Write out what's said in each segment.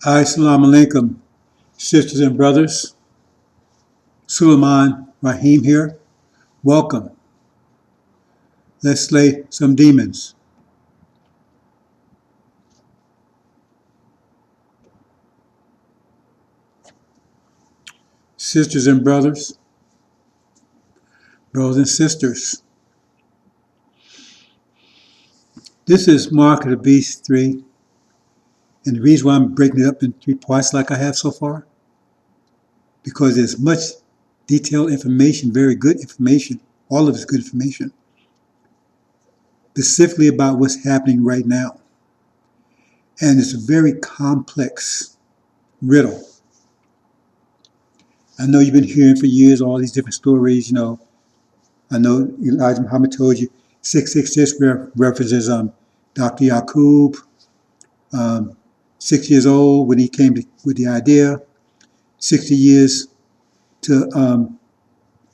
Assalamu alaikum, sisters and brothers. Suleiman Raheem here. Welcome. Let's slay some demons. Sisters and brothers and sisters. This is Mark of the Beast 3. And the reason why I'm breaking it up in 3 parts like I have so far, because there's much detailed information, very good information, all of it's good information, specifically about what's happening right now. And it's a very complex riddle. I know you've been hearing for years all these different stories, I know Elijah Muhammad told you 666 references Dr. Yaqub, 6 years old when he came with the idea, 60 years for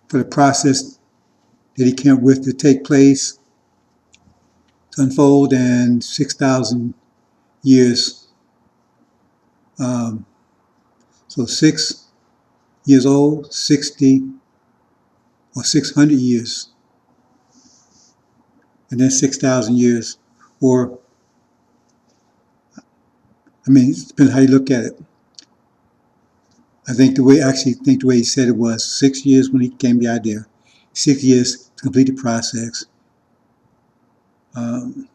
the process that he came with to take place, to unfold, and 6,000 years. So 6 years old, 60 or 600 years, and then 6,000 years, or it depends how you look at it. I think the way he said it was 6 years when he came with the idea, 6 years to complete the process. No,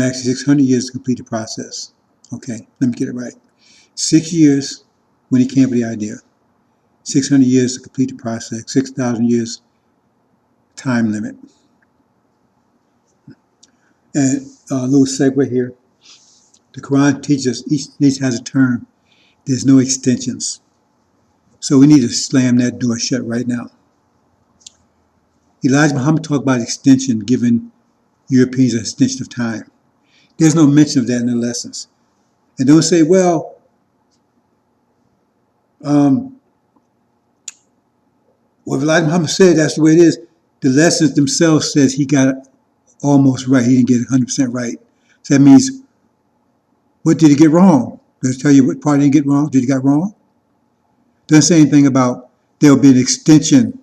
actually 600 years to complete the process. Okay, let me get it right. 6 years when he came with the idea, 600 years to complete the process, 6,000 years time limit. And a little segue here. The Quran teaches us each nation has a term. There's no extensions. So we need to slam that door shut right now. Elijah Muhammad talked about extension, giving Europeans an extension of time. There's no mention of that in the lessons. And don't say, well, what Elijah Muhammad said, that's the way it is. The lessons themselves says he got it almost right. He didn't get it 100% right. So that means, what did he get wrong? Does it tell you what part he didn't get wrong? Did he get wrong? Doesn't say anything about there'll be an extension.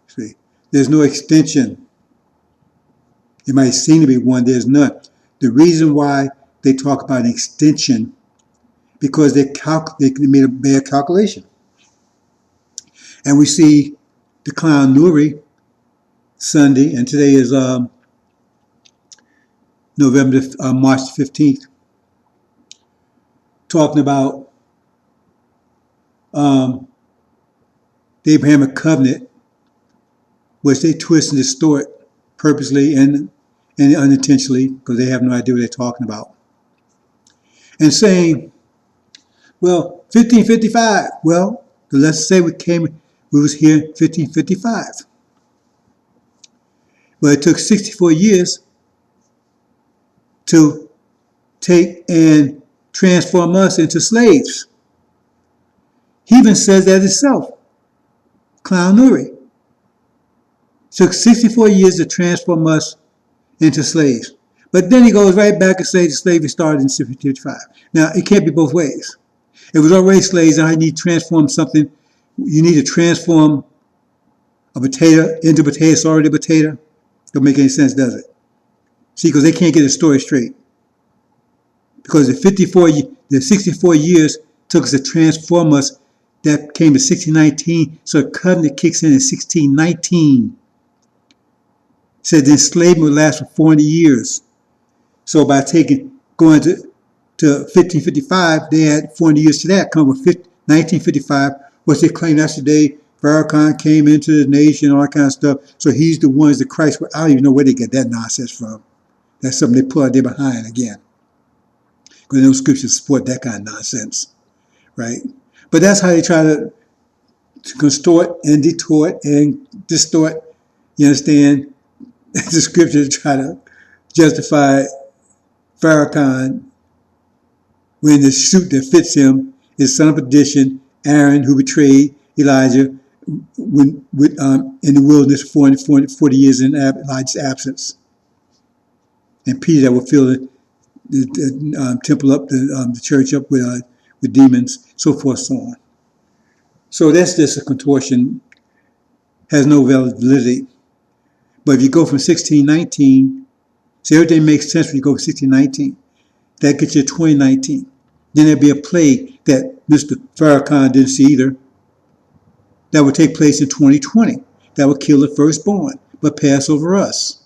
See, there's no extension. It might seem to be one, there's none. The reason why they talk about an extension, because they made a bad calculation. And we see the clown Nuri Sunday, and today is March 15th, talking about the Abrahamic covenant, which they twist and distort purposely and unintentionally, because they have no idea what they're talking about. And saying, well, 1555, well, let's say we was here in 1555. But it took 64 years to take and transform us into slaves. He even says that himself, Clown Nuri. It took 64 years to transform us into slaves. But then he goes right back and says the slavery started in 1555. Now, it can't be both ways. It was already slaves, and I need to transform something. You need to transform a potato into potato, it's already a potato. Don't make any sense, does it? See, because they can't get the story straight. Because the 64 years took us to transform us. That came to 1619. So the covenant kicks in 1619. Said the enslavement would last for 400 years. So by going to 1555, they had 400 years to that. Come with 1955, which they claim that's the day Farrakhan came into the nation, all that kind of stuff. So he's the ones that Christ, I don't even know where they get that nonsense from. That's something they put out there behind again. Because no scriptures support that kind of nonsense, right? But that's how they try to contort and distort and distort, you understand, the scriptures to try to justify Farrakhan when the suit that fits him is son of perdition, Aaron, who betrayed Elijah, in the wilderness for 40 years in Elijah's absence. And Peter that would fill the temple up, the church up with demons, so forth, so on. So that's just a contortion, has no validity. But if you go from 1619, so everything makes sense when you go from 1619. That gets you 2019. Then there'd be a plague that Mr. Farrakhan didn't see either. That would take place in 2020. That would kill the firstborn, but pass over us.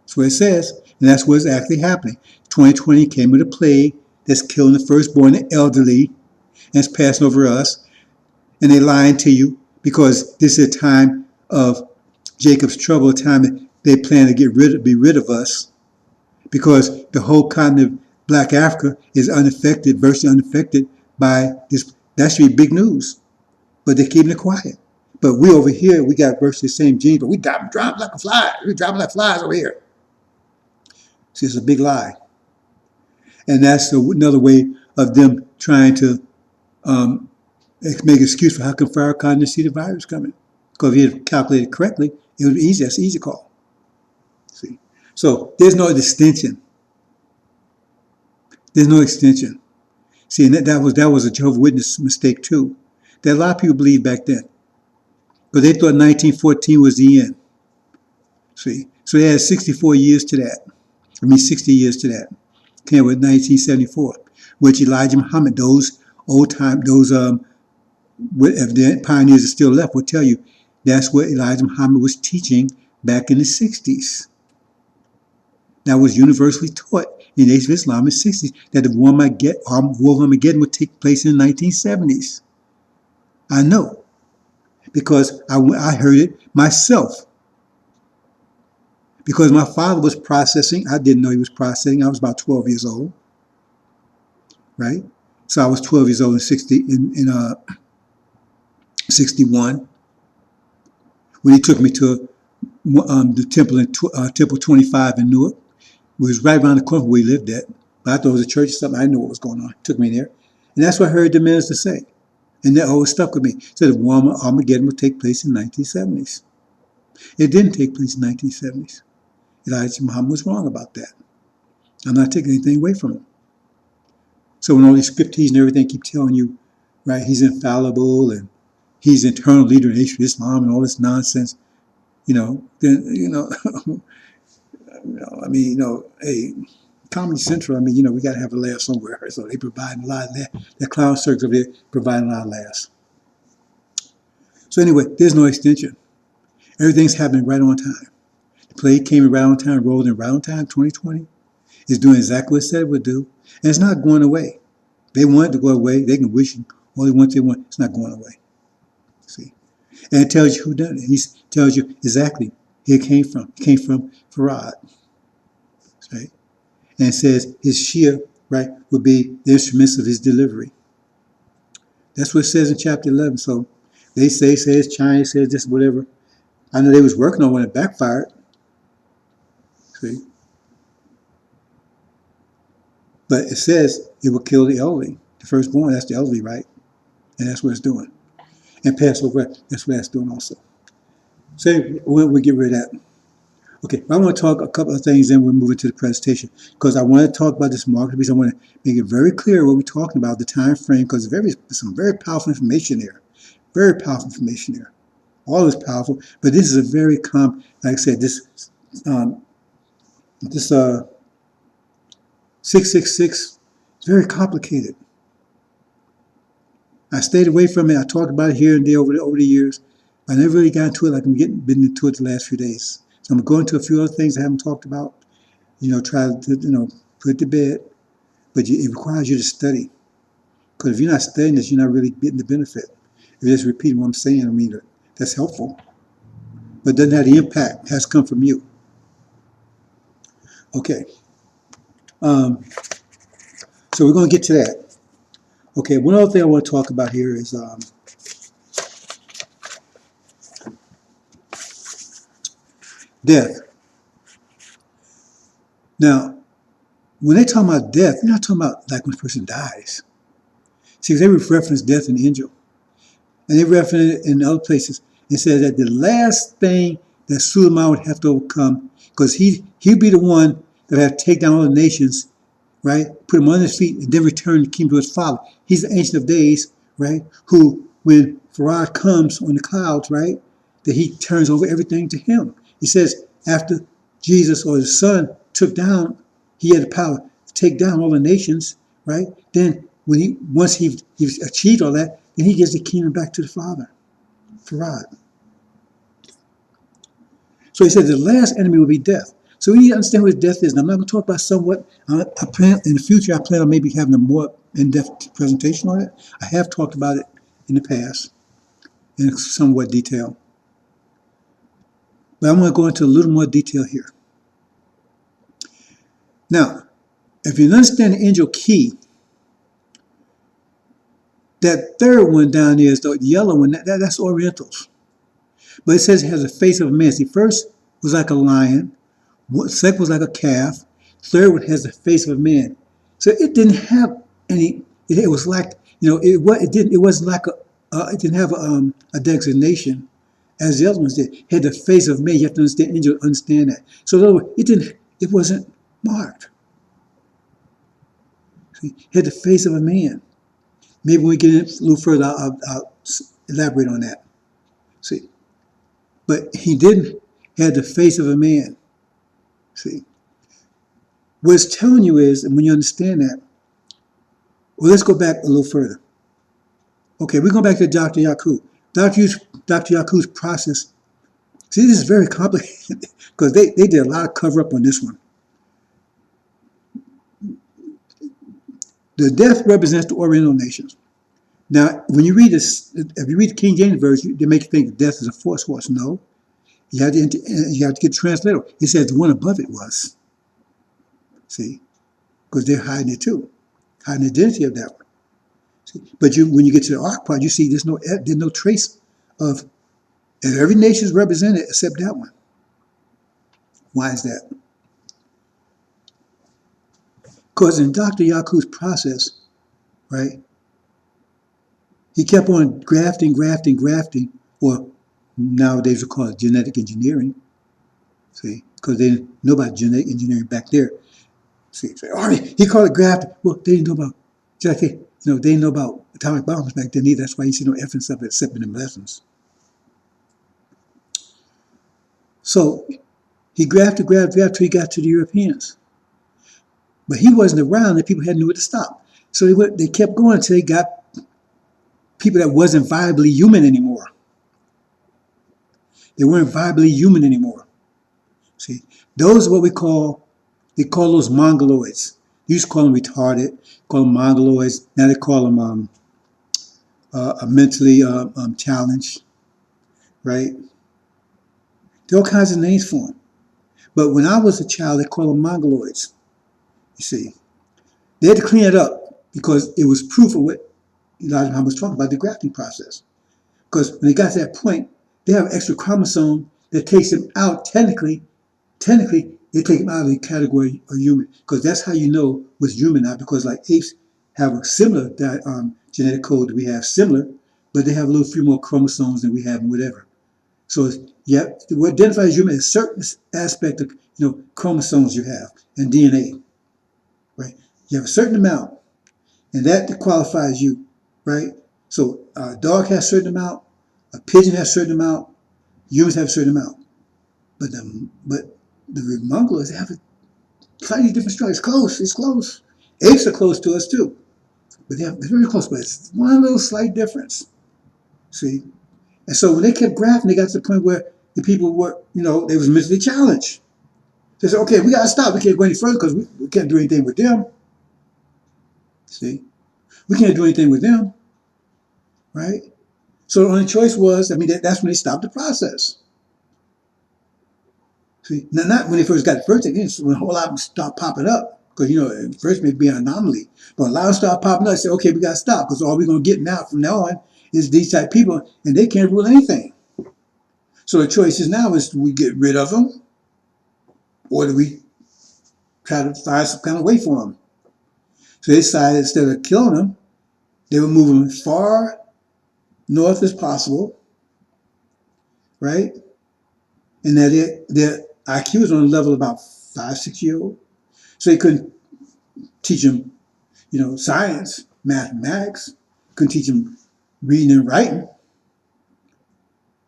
That's what it says, and that's what's actually happening. 2020 came with a plague that's killing the firstborn, the elderly, and it's passing over us. And they're lying to you because this is a time of Jacob's trouble, a time that they plan to be rid of us, because the whole continent of Black Africa is unaffected, virtually unaffected by this. That should be big news, but they're keeping it quiet. But we over here, we got virtually the same genes, but we dropping like a fly. We dropping like flies over here. See, it's a big lie, and that's another way of them trying to make an excuse for how come Farrakhan didn't see the virus coming. Because if he had calculated correctly, it would be easy. That's an easy call. See, so there's no distinction. There's no extension. See, and that was a Jehovah's Witness mistake too. That a lot of people believed back then, but they thought 1914 was the end. See, so they had 64 years to that. 60 years to that. Came with 1974, which Elijah Muhammad, those old time, those if the pioneers are still left, will tell you that's what Elijah Muhammad was teaching back in the 60s. That was universally taught in the Nation of Islam in the 60s, that the war of Armageddon would take place in the 1970s. I know, because I heard it myself. Because my father was processing. I didn't know he was processing. I was about 12 years old, right? So I was 12 years old in 61 when he took me to the temple in Temple 25 in Newark. It was right around the corner where we lived at. But I thought it was a church or something. I didn't know what was going on. He took me there. And that's what I heard the minister say. And that always stuck with me. So the war of Armageddon would take place in the 1970s. It didn't take place in the 1970s. Elijah Muhammad was wrong about that. I'm not taking anything away from him. So when all these scriptures and everything keep telling you, right, he's infallible and he's the eternal leader in Nation of Islam and all this nonsense, then, hey, Comedy Central, we got to have a laugh somewhere. So they provide a lot of that. The clown circles over there provide a lot of laughs. So anyway, there's no extension. Everything's happening right on time. The plague came right on time, rolled in right on time, 2020. It's doing exactly what it said it would do. And it's not going away. They want it to go away. They can wish all they want. It's not going away. See? And it tells you who done it. He tells you exactly who it came from. It came from Farad. Right? And it says his Shia, right, would be the instruments of his delivery. That's what it says in chapter 11. So they say it's China, says this, whatever. I know they was working on when it backfired. See? But it says it will kill the elderly. The firstborn, that's the elderly, right? And that's what it's doing. And Passover, that's what that's doing also. So we'll get rid of that. Okay, I want to talk a couple of things, then we'll move into the presentation. Because I want to talk about this market piece. I want to make it very clear what we're talking about, the time frame, because there's some very powerful information there. Very powerful information there. All is powerful, but this is a very like I said, this 666 is very complicated. I stayed away from it. I talked about it here and there over the years. I never really got into it like been into it the last few days. So I'm going to a few other things I haven't talked about. Try to put it to bed. But it requires you to study. Because if you're not studying this, you're not really getting the benefit. If you're just repeating what I'm saying, that's helpful. But doesn't have the impact. It has to come from you. Okay. So we're going to get to that. Okay, one other thing I want to talk about here is death. Now, when they talk about death, they're not talking about like when a person dies. See, they reference death in the Injil. And they reference it in other places. It says that the last thing that Suleiman would have to overcome, because he'd be the one that would have to take down all the nations, right? Put him on his feet and then return the kingdom to his father. He's the Ancient of Days, right? Who, when Farad comes on the clouds, right, that he turns over everything to him. He says after Jesus or his son took down, he had the power to take down all the nations, right? Then once he achieved all that, then he gives the kingdom back to the Father, Farad. So he said the last enemy will be death. So we need to understand what death is. And I'm not going to talk about somewhat. I plan in the future. I plan on maybe having a more in-depth presentation on it. I have talked about it in the past in somewhat detail, but I'm going to go into a little more detail here. Now, if you understand the angel key, that third one down there is the yellow one. That's Orientals, but it says it has a face of a man. See, first was like a lion. Second was like a calf. Third one has the face of a man. So it didn't have any. It was like, it didn't. It wasn't like it didn't have a designation as the other ones did. It had the face of man. You have to understand that. So in other words, it didn't. It wasn't marked. See, it had the face of a man. Maybe when we get in a little further, I'll elaborate on that. See, but he didn't have the face of a man. See, what it's telling you is, and when you understand that, well, let's go back a little further. Okay, we're going back to Dr. Yaqub. Dr. Yaqub's process. See, this is very complicated because they did a lot of cover up on this one. The death represents the Oriental nations. Now, when you read this, if you read the King James version, they make you think that death is a force. No, you have to get translated. It says the one above it was. See, because they're hiding it too, hiding the identity of that one. See? But when you get to the ark part, you see there's no trace of, and every nation is represented except that one. Why is that? Because in Dr. Yaqub's process, right, he kept on grafting, or nowadays we call it genetic engineering. See, because they didn't know about genetic engineering back there. See, he called it grafting. Well, they didn't know about, they didn't know about atomic bombs back then either. That's why you see no evidence of it except in the lessons. So he grafted till he got to the Europeans. But he wasn't around and people had nowhere to stop. So they kept going until they got people that wasn't viably human anymore. They weren't viably human anymore. See, those are what they call those mongoloids. They used to call them retarded, call them mongoloids. Now they call them mentally challenged, right? There are all kinds of names for them. But when I was a child, they called them mongoloids. You see, they had to clean it up because it was proof of what Elijah Muhammad was talking about, the grafting process. Because when they got to that point, they have an extra chromosome that takes them out. Technically, they take them out of the category of human. Because that's how you know what's human now. Because like apes have a similar genetic code that we have, similar, but they have a little few more chromosomes than we have and whatever. So what identifies human is a certain aspect of chromosomes you have and DNA. Right? You have a certain amount, and that qualifies you, right? So a dog has a certain amount, a pigeon has a certain amount, humans have a certain amount. But the mongoloids have a slightly different structure. It's close. Apes are close to us too. But they're very close, but it's one little slight difference. See? And so when they kept grafting, they got to the point where the people were, they was mentally challenged. They said, okay, we got to stop. We can't go any further because we can't do anything with them. See? We can't do anything with them. Right? So the only choice was, that's when they stopped the process. See? Now, not when they first got the first thing, when a whole lot of them stopped popping up. Because, first may be an anomaly. But a lot of them started popping up. They said, okay, we got to stop because all we're going to get from now on is these type of people, and they can't rule anything. So the choice is now is do we get rid of them, or do we try to find some kind of way for them? So they decided instead of killing them, they would move them as far north as possible, right? And that their IQ was on a level about 5, 6 year old. So they couldn't teach them, science, mathematics, couldn't teach them reading and writing.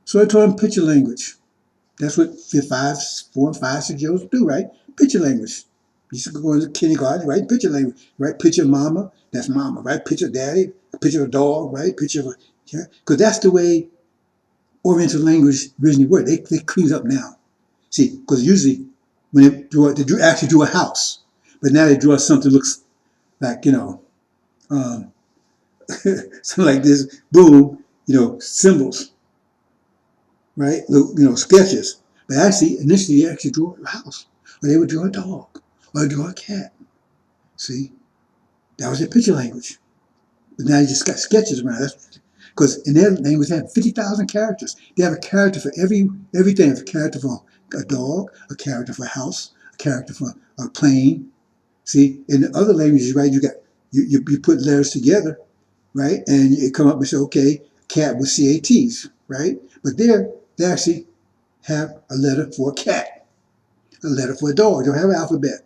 So I taught them picture language. That's what 4, 5, 6 year olds do, right? Picture language. You should go into kindergarten, right? Picture language, right? Picture mama, that's mama, right? Picture daddy, picture a dog, right? Picture of a, yeah. Because that's the way Oriental language originally worked. They cleaned up now. See, because usually when they actually drew a house, but now they draw something that looks like, um, something like this, boom, symbols, right? Sketches. But actually, initially, they actually drew a house, or they would draw a dog, or draw a cat. See, that was their picture language. But now you just got sketches around. That's because in their language they have 50,000 characters. They have a character for everything. A character for a dog, a character for a house, a character for a plane. See, in the other languages, right? You put letters together, right, and you come up and say, okay, cat with CATs, right? But there, they actually have a letter for a cat, a letter for a dog. They don't have an alphabet.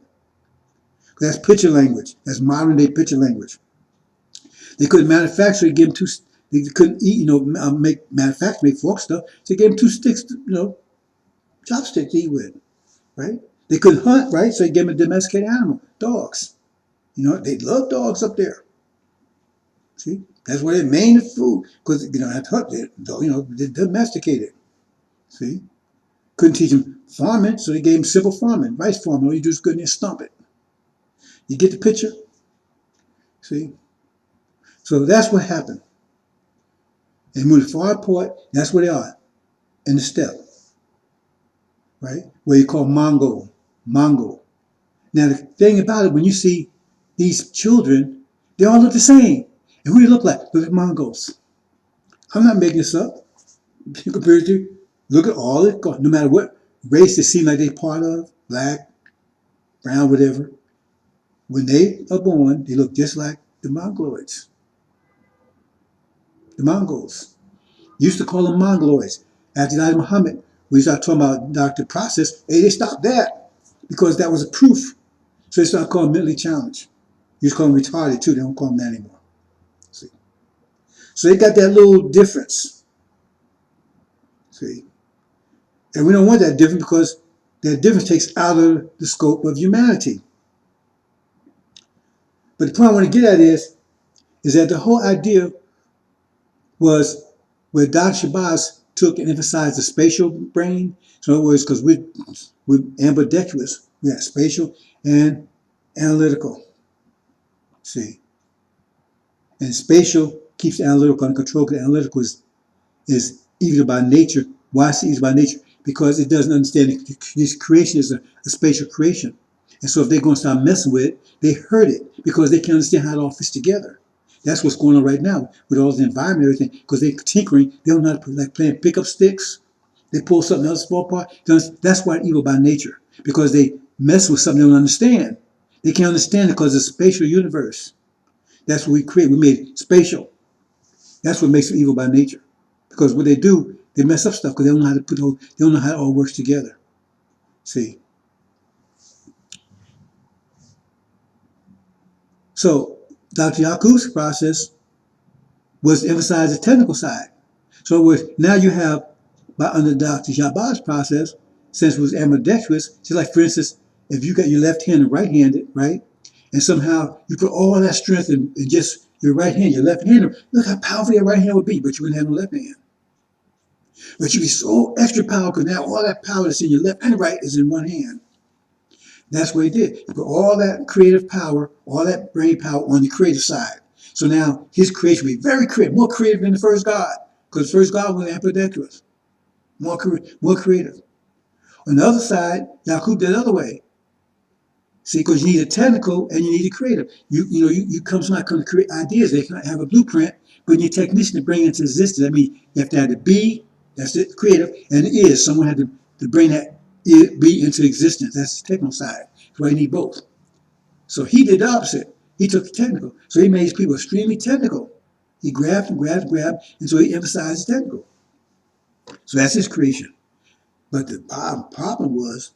That's picture language. That's modern day picture language. They couldn't manufacture. They couldn't eat. Make fork stuff. So they gave them two sticks. Chopsticks to eat with. Right? They couldn't hunt. Right? So they gave them a domesticated animal, dogs. They love dogs up there. See, that's where they main food because they don't have to hunt. They domesticated. See, couldn't teach them farming, so they gave them simple farming, rice farming. All you do is go in there and stomp it. You get the picture. See, so that's what happened. They moved far apart. That's where they are in the steppe, right? Where you call Mongol. Now the thing about it, when you see these children, they all look the same. And who do they look like? Look at Mongols. I'm not making this up. Compared to, look at all it, no matter what race they seem like they're part of, black, brown, whatever. When they are born, they look just like the Mongoloids. The Mongols. Used to call them Mongoloids. After Elijah Muhammad, we started talking about doctor process. Hey, they stopped that because that was a proof. So they started calling them mentally challenged. You used to call them retarded too. They don't call them that anymore. See, so they got that little difference. See, and we don't want that difference because that difference takes out of the scope of humanity. But the point I want to get at is that the whole idea was where Dr. Shabazz took and emphasized the spatial brain. So in other words, because we're ambidextrous, we have spatial and analytical. See, and spatial keeps the analytical under control because analytical is evil by nature. Why is it evil by nature? Because it doesn't understand this creation is a spatial creation. And so if they're going to start messing with it, they hurt it because they can't understand how it all fits together. That's what's going on right now with all the environment and everything, because they're tinkering. They don't know how to like playing pickup sticks. They pull something else fall apart. That's why evil by nature, because they mess with something they don't understand. They can't understand it because it's a spatial universe. That's what we create. We made it spatial. That's what makes it evil by nature. Because what they do, they mess up stuff because they don't know how to they don't know how it all works together. See. So Dr. Yakub's process was to emphasize the technical side. So now you have, under Dr. Shabaz's process, since it was ambidextrous, just like for instance, if you got your left hand and right-handed, right? And somehow you put all that strength in just your right hand, your left hand, look how powerful your right hand would be, but you wouldn't have no left hand. But you'd be so extra powerful because now all that power that's in your left and right is in one hand. That's what he did. He put all that creative power, all that brain power on the creative side. So now his creation will be very creative, more creative than the first God, because the first God was ambidextrous, more creative. On the other side, Yakub did the other way. See, because you need a technical and you need a creative. You come somebody come to create ideas. They can have a blueprint, but you need a technician to bring it into existence. I mean, you have to have the be, that's the creative, and the is. Someone had to bring that be into existence. That's the technical side. That's why you need both. So he did the opposite. He took the technical. So he made his people extremely technical. He grabbed and grabbed and grabbed, and so he emphasized technical. So that's his creation. But the problem was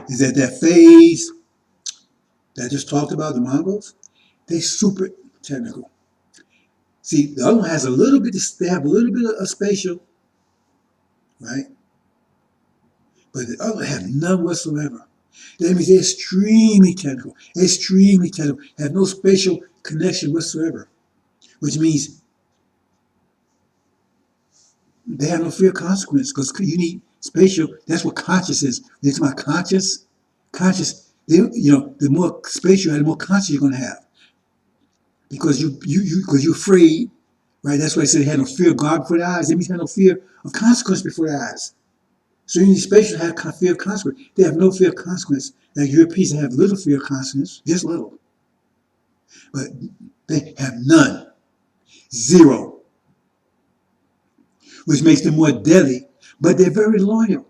is that phase that I just talked about, the Mongols, they super technical. See, the other one has a little bit, they have a little bit of spatial, right? But the other have none whatsoever. That means they're extremely technical, have no spatial connection whatsoever, which means they have no fear of consequence because you need spatial. That's what conscious is. It's my conscious. The more spatial you have, the more conscious you're going to have because because you're afraid, right? That's why I said they had no fear of God before their eyes. That means they had no fear of consequence before their eyes. So you need spatial to have fear of consequence. They have no fear of consequence. Like Europeans have little fear of consequence, just little, but they have none, zero, which makes them more deadly. But they're very loyal.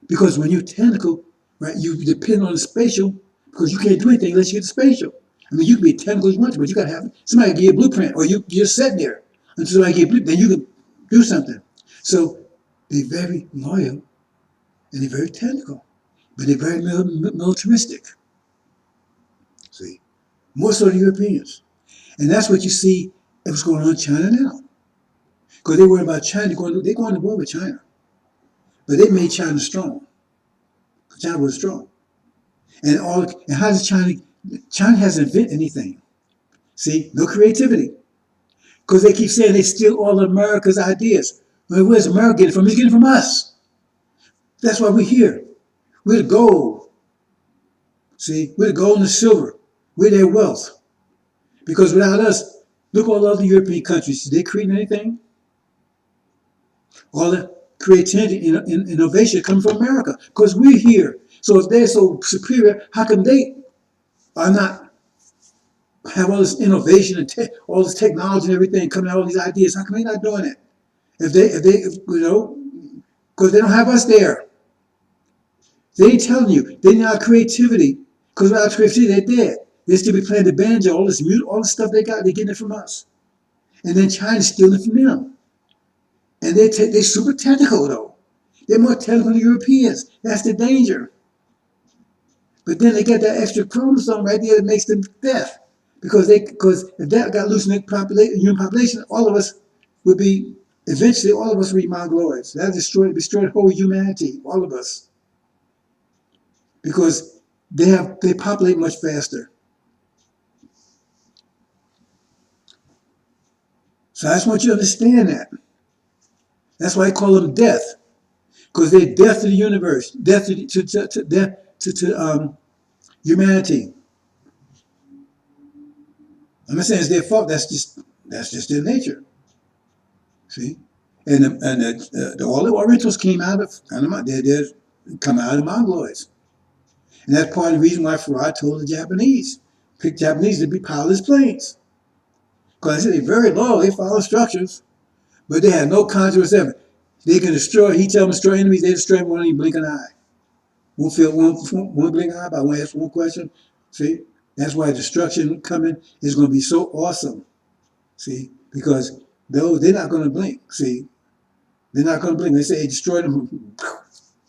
Because when you're technical, right, you depend on the spatial because you can't do anything unless you get the spatial. I mean, you can be technical as much, but you got to have somebody give you a blueprint, or you're sitting there until somebody give you a blueprint, then you can do something. So they're very loyal and they're very technical, but they're very militaristic. See, more so than Europeans, and that's what you see. What's going on in China now, because they worry about China. They're going to war with China, but they made China strong. China was strong. And how does China hasn't invented anything. See, no creativity. Because they keep saying they steal all of America's ideas. Well, where's America getting it from? It's getting it from us. That's why we're here. We're the gold. See, we're the gold and the silver. We're their wealth. Because without us, look at all the other European countries. Did they create anything? All the creativity and innovation come from America. Because we're here. So if they're so superior, how come they are not have all this innovation and all this technology and everything coming out, all these ideas? How come they not doing it? If because they don't have us there. They ain't telling you. They need our creativity. Because without creativity, they're dead. They still be playing the banjo, all this mute, all the stuff they got, they're getting it from us. And then China's stealing from them. And they're super technical, though. They're more technical than Europeans. That's the danger. But then they get that extra chromosome right there that makes them deaf. Because if that got loose in the human population, all of us would be, eventually all of us would be mongoloids. That destroyed whole humanity, all of us. Because they populate much faster. So I just want you to understand that. That's why I call them death. Because they're death to the universe, death to humanity. I'm not saying it's their fault. That's just their nature. See, and all the Orientals came out of they come out of Mongoloids, and that's part of the reason why Farad told the Japanese pick Japanese to be pilotless planes, because they're very low. They follow instructions, but they had no conscience ever. They can destroy. He tell them to destroy enemies. They destroy them without even blink an eye. Won't feel one blink an eye. But I want to ask one question. See, that's why destruction coming is going to be so awesome. See, because they're not going to blink. See, they're not going to blink. They say they destroyed them.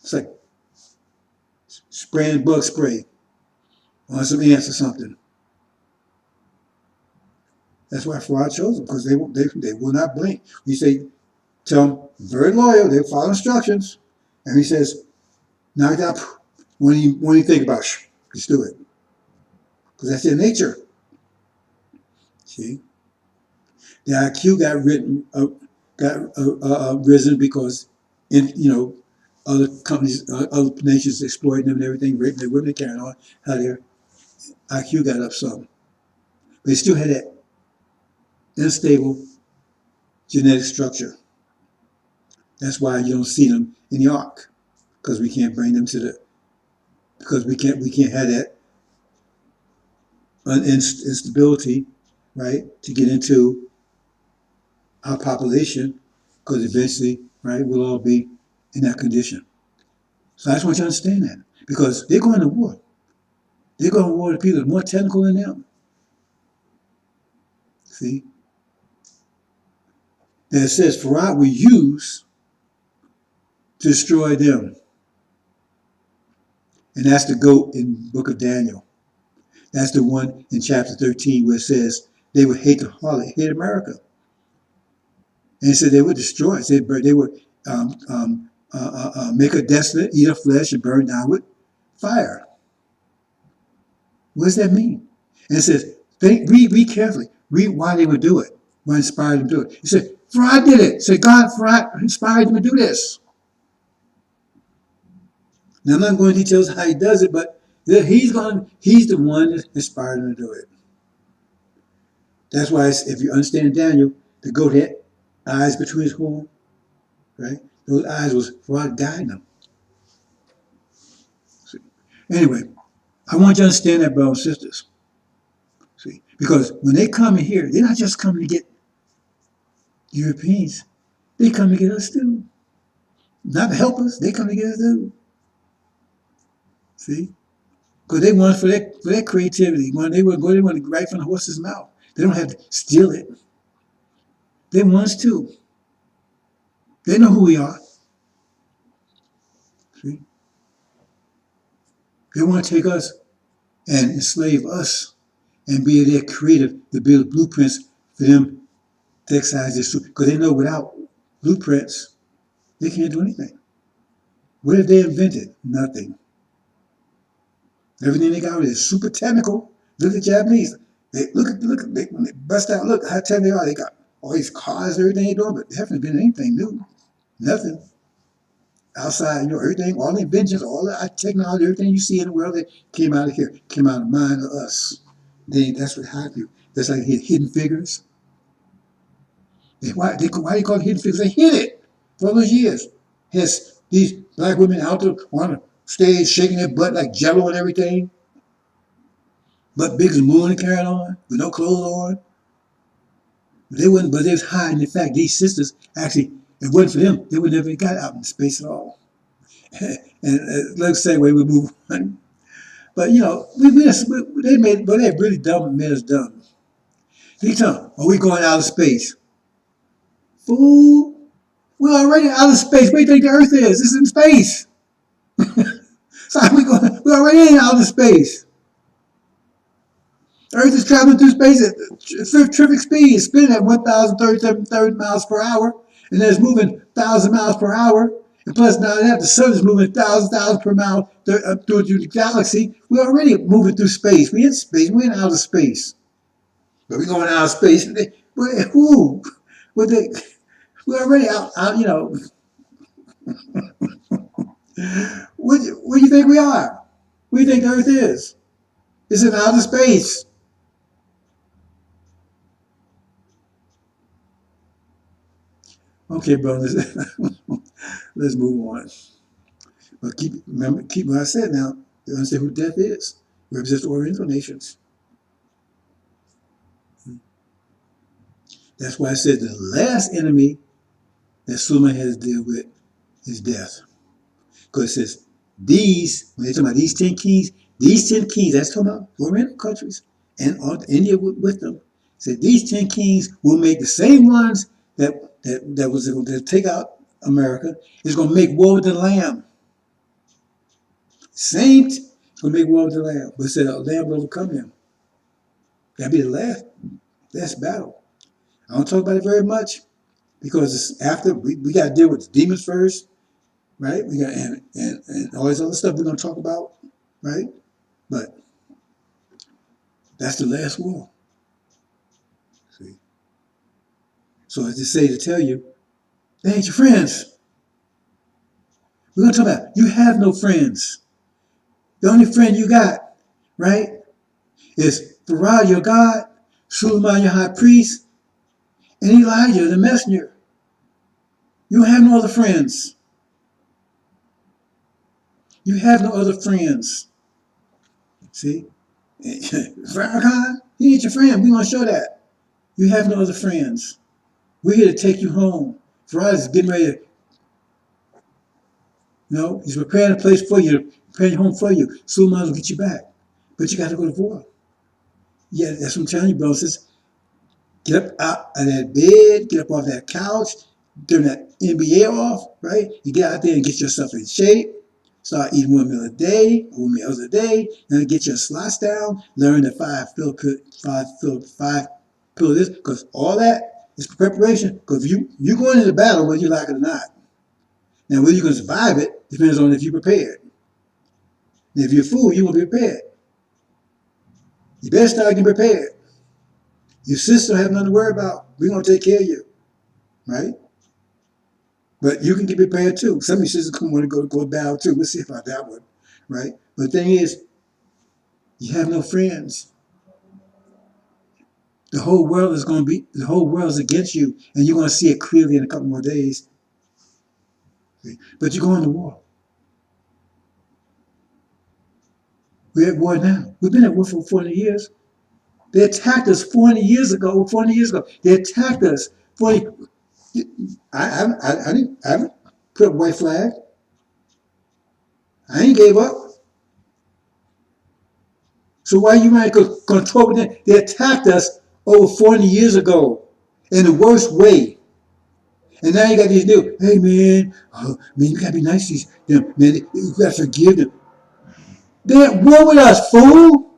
It's like spraying bug spray on some ants or something. That's why Farad chose them, because they will not blink. You say, tell them, very loyal, they follow instructions. And he says, knock it out. When you think about it, just do it. Because that's their nature. See? The IQ got risen because, other companies, other nations exploiting them and everything, raping their women, carrying on, how their IQ got up some. But they still had that unstable genetic structure. That's why you don't see them in the ark, because we can't bring them because we can't have that instability, right, to get into our population, because eventually, right, we'll all be in that condition. So I just want you to understand that, because they're going to war. They're going to war with people that are more technical than them. See? That says Farad will use to destroy them. And that's the goat in the book of Daniel. That's the one in chapter 13 where it says they would hate the harlot, hate America. And it said they would destroy it. They would make her desolate, eat her flesh, and burn down with fire. What does that mean? And it says, read carefully. Read why they would do it. What inspired them to do it. It said, Farad did it. It said, Farad inspired them to do this. Now, I'm not going into details how he does it, but he's the one that inspired him to do it. That's why if you understand Daniel, the goat had eyes between his horn, right? Those eyes was Farad guiding them. See? Anyway, I want you to understand that, brothers and sisters. See? Because when they come in here, they're not just coming to get Europeans. They come to get us too. Not to help us, they come to get us too. See? Because they want for their creativity. They want to right from the horse's mouth. They don't have to steal it. They want us too. They know who we are. See? They want to take us and enslave us and be their creative to build blueprints for them to exercise this truth. Because they know without blueprints, they can't do anything. What have they invented? Nothing. Everything they got is super technical. Look at the Japanese. They bust out. Look how technical they are. They got all these cars, everything they're doing, but there haven't been anything new. Nothing. Outside, everything, all the inventions, all the technology, everything you see in the world that came out of here, came out of the mind of us. That's what happened. That's like hidden figures. Why do you call it hidden figures? They hid it for all those years. Has these black women out there on the stage shaking their butt like jello and everything, butt big as a moon and carrying on with no clothes on. They was hiding the fact these sisters actually, if it wasn't for them, they would never have got out in space at all. And let's say we move on. But they really dumb made us dumb. They tell them, are we going out of space? Fool, we're already out of space. Where do you think the Earth is? It's in space. So we're already in outer space. Earth is traveling through space at terrific speed. It's spinning at 1,037 miles per hour. And then it's moving 1,000 miles per hour. And plus now that the sun is moving 1,000 per mile through the galaxy. We're already moving through space. We're in space. We're in outer space. But we're going out of space. We're already out. Where do you think we are? Where do you think the Earth is? It's in outer space. Okay, brothers, let's move on. But keep what I said now. You understand who death is. It represents the Oriental nations. That's why I said the last enemy that Suleiman has to deal with is death. Because it says when they're talking about these 10 kings, that's talking about Oriental countries and India with them. Said these 10 kings will make the same ones that was going to take out America, is going to make war with the Lamb. It's going to make war with the Lamb. But it said the Lamb will overcome him. That'll be the last battle. I don't talk about it very much because it's after we got to deal with the demons first, right? We got and all this other stuff we're going to talk about, right? But that's the last war. See? So as they say to tell you, they ain't your friends. We're going to talk about you have no friends. The only friend you got, right, is Farad, your God, Suleiman, your high priest, and Elijah, the messenger. You don't have no other friends. You have no other friends. See? Farrakhan, he ain't your friend. We're going to show that. You have no other friends. We're here to take you home. Farad is getting ready to, he's preparing a place for you, preparing a home for you. Suleiman will get you back. But you got to go to war. Yeah, that's what I'm telling you, bro. Get up out of that bed, get up off that couch, turn that NBA off, right? You get out there and get yourself in shape. Start eating one meal a day, one meal a day, and get your slots down. Learn the five pillar this, because all that is preparation. Because you going into battle whether you like it or not. Now whether you can survive it depends on if you're prepared. And if you're a fool, you won't be prepared. You better start getting prepared. Your sister have nothing to worry about. We're gonna take care of you, right? But you can get prepared too. Some of your sisters come want to go to battle too. We'll see about that one, right? But the thing is, you have no friends. The whole world is against you, and you're gonna see it clearly in a couple more days. But you're going to war. We're at war now. We've been at war for 400 years. They attacked us 400 years ago. 400 years ago, they attacked us. 40. I haven't put up a white flag. I ain't gave up. So why you might control them? They attacked us over 400 years ago in the worst way. And now you got these new, hey man, man, you gotta be nice to them, man, you gotta forgive them. They're at war with us, fool.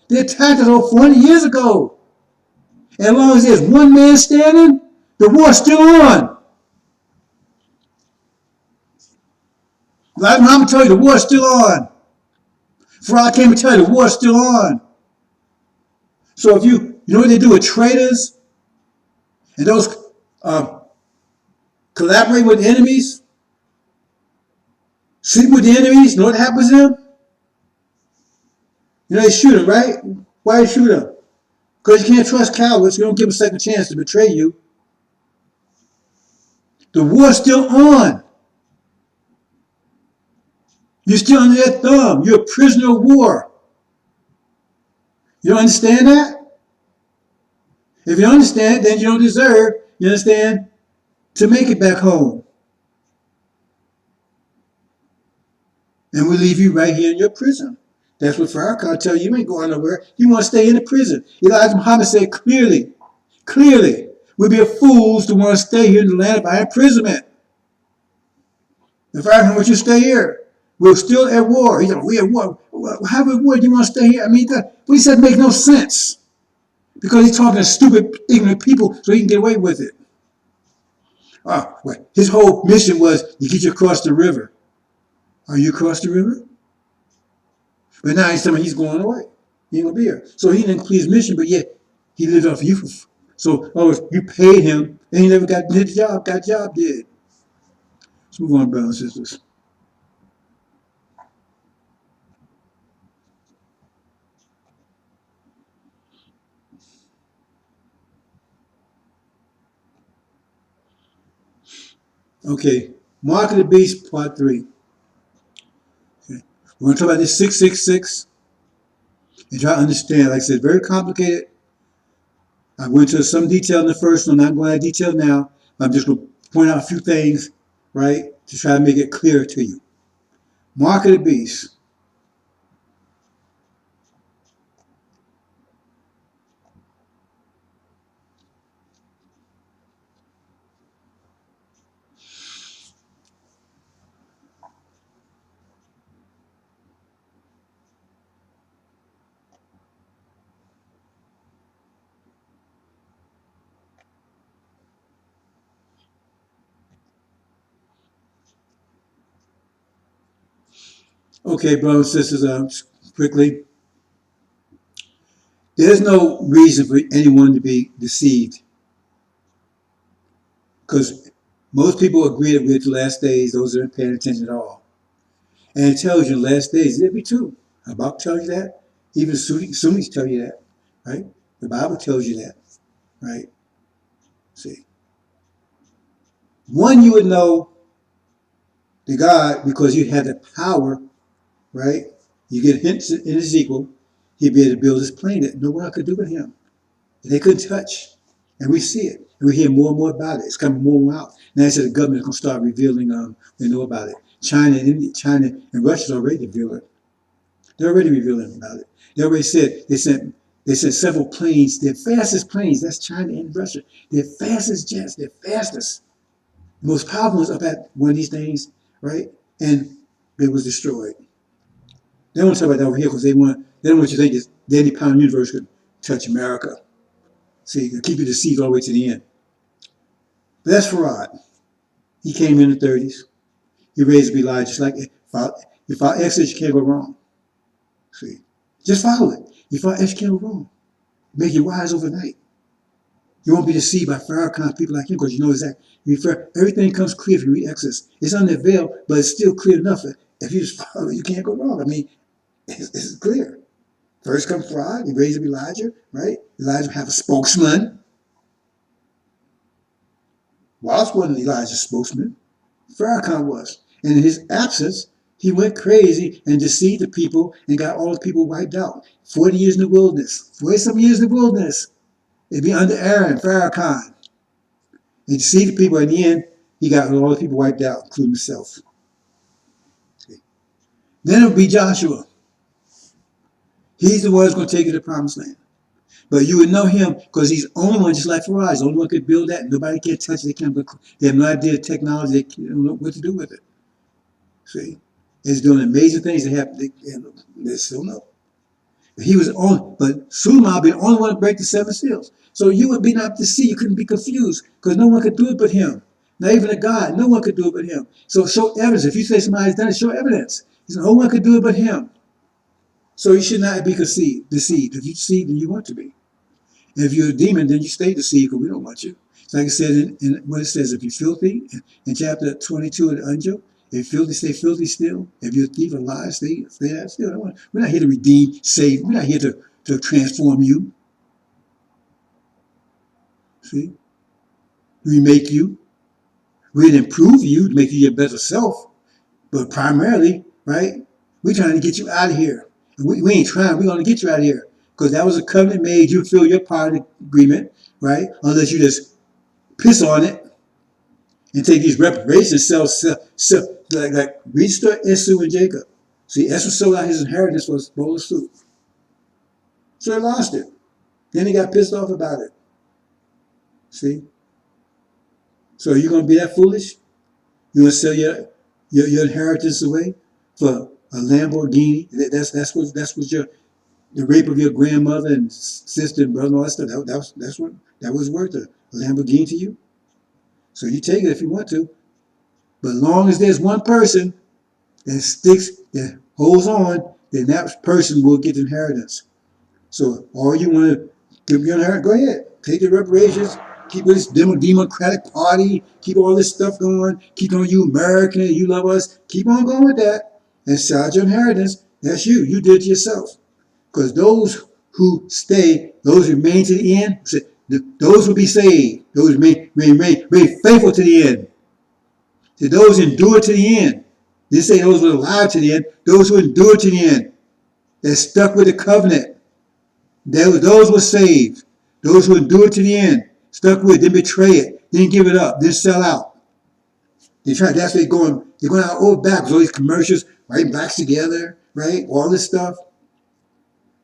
They attacked us over 400 years ago. And as long as there's one man standing, the war's still on. Like I'm telling you, the war's still on. For I came to tell you, the war's still on. So if you know what they do with traitors and those collaborate with enemies, sleep with the enemies, you know what happens to them? You know they shoot them, right? Why they shoot them? Because you can't trust cowards. You don't give them a second chance to betray you. The war's still on. You're still under their thumb. You're a prisoner of war. You don't understand that? If you don't understand, then you don't deserve, you understand, to make it back home. And we leave you right here in your prison. That's what Farrakhan tell you. You ain't going nowhere. You want to stay in the prison. Elijah Muhammad said clearly, we'd be fools to want to stay here in the land of imprisonment. If Farrakhan wants you to stay here, we're still at war. He said, we're at war. How we at war? You want to stay here? I mean, what he said makes no sense. Because he's talking to stupid, ignorant people so he can get away with it. His whole mission was to get you across the river. Are you across the river? But now he's telling me he's going away. He ain't going to be here. So he didn't complete his mission, but yet he lived off you. So you paid him, and he never did the job. Got the job did. Let's move on, brothers and sisters. Okay, Mark of the Beast, part 3. Okay. We're going to talk about this 666 and try to understand. Like I said, very complicated. I went into some detail in the first one. I'm not going into detail now. I'm just going to point out a few things, right, to try to make it clear to you. Mark of the Beast. Okay, brothers and sisters, quickly. There's no reason for anyone to be deceived. Because most people agree that we're at the last days, those that aren't paying attention at all. And it tells you the last days, it'll be true. The Bible tells you that. Even Sunnis tell you that, right? The Bible tells you that, right? See. One, you would know the God because you have the power, right? You get hints in Ezekiel, he'd be able to build this plane that no one could do with him. And they couldn't touch. And we see it. And we hear more and more about it. It's coming more and more out. Now they said the government is going to start revealing, they know about it. China and Russia's already revealing. They're already revealing about it. They already said, they sent They sent several planes, their fastest planes, that's China and Russia, their fastest jets, their fastest, the most powerful ones up at one of these things, right? And it was destroyed. They don't want to talk about that over here because they don't want you to think it's the any pound universe could touch America. See, they keep you deceived all the way to the end. But that's Farad. He came in the 30s. He raised to be Elijah. Just like if I exit, you can't go wrong. See, just follow it. If I exit, you can't go wrong. Make you wise overnight. You won't be deceived by Farrakhan people like him because you know exactly. Everything comes clear if you read Exodus. It's under the veil, but it's still clear enough. If you just follow it, you can't go wrong. I mean, it's clear. First comes Farad. He raised up Elijah, right? Elijah have a spokesman. Wallace wasn't Elijah's spokesman. Farrakhan was. And in his absence, he went crazy and deceived the people and got all the people wiped out. 40 years in the wilderness. 40-some years in the wilderness. It'd be under Aaron, Farrakhan. And deceived the people. In the end, he got all the people wiped out, including himself. Then it would be Joshua. He's the one who's going to take you to the promised land. But you would know him because he's the only one, just like Farad. He's the only one who could build that. Nobody can touch it. They have no idea the technology. They don't know what to do with it. See? It's doing amazing things. They still know. He was on, but Suleiman would be the only one to break the 7 seals. So you would be not to see. You couldn't be confused because no one could do it but him. Not even a God. No one could do it but him. So show evidence. If you say somebody's done it, show evidence. He said, no one could do it but him. So you should not be deceived. If you deceive, then you want to be. And if you're a demon, then you stay deceived because we don't want you. It's like it said in what it says, if you're filthy, in chapter 22 of the Al-Injil, if you're filthy, stay filthy still. If you're a thief or lie, stay that still. We're not here to redeem, save. We're not here to transform you. See? Remake you. We'd improve you to make you your better self. But primarily, right, we're trying to get you out of here. And we ain't trying. We're going to get you out of here. Because that was a covenant made. You feel your part of the agreement, right? Unless you just piss on it and take these reparations, like restore Esau and Jacob. See, Esau sold out his inheritance for a bowl of soup. So he lost it. Then he got pissed off about it. See? So are you going to be that foolish? You going to sell your inheritance away for a Lamborghini? That's what the rape of your grandmother and sister and brother and all that stuff. That was worth a Lamborghini to you. So you take it if you want to. But as long as there's one person that holds on, then that person will get the inheritance. So all you want to give your inheritance, go ahead. Take the reparations. Keep this Democratic Party. Keep all this stuff going. Keep on you American. You love us. Keep on going with that. And sell out your inheritance. That's you. You did it to yourself. Because those who stay, those who remain to the end, those will be saved. Those who remain faithful to the end. To those who endure to the end. They say those who are alive to the end. Those who endure to the end. They're stuck with the covenant. Those were saved. Those who endure to the end. Stuck with it. Didn't betray it. Didn't give it up. Didn't sell out. That's why they're going out old backwards. All these commercials, right? Blacks together, right? All this stuff.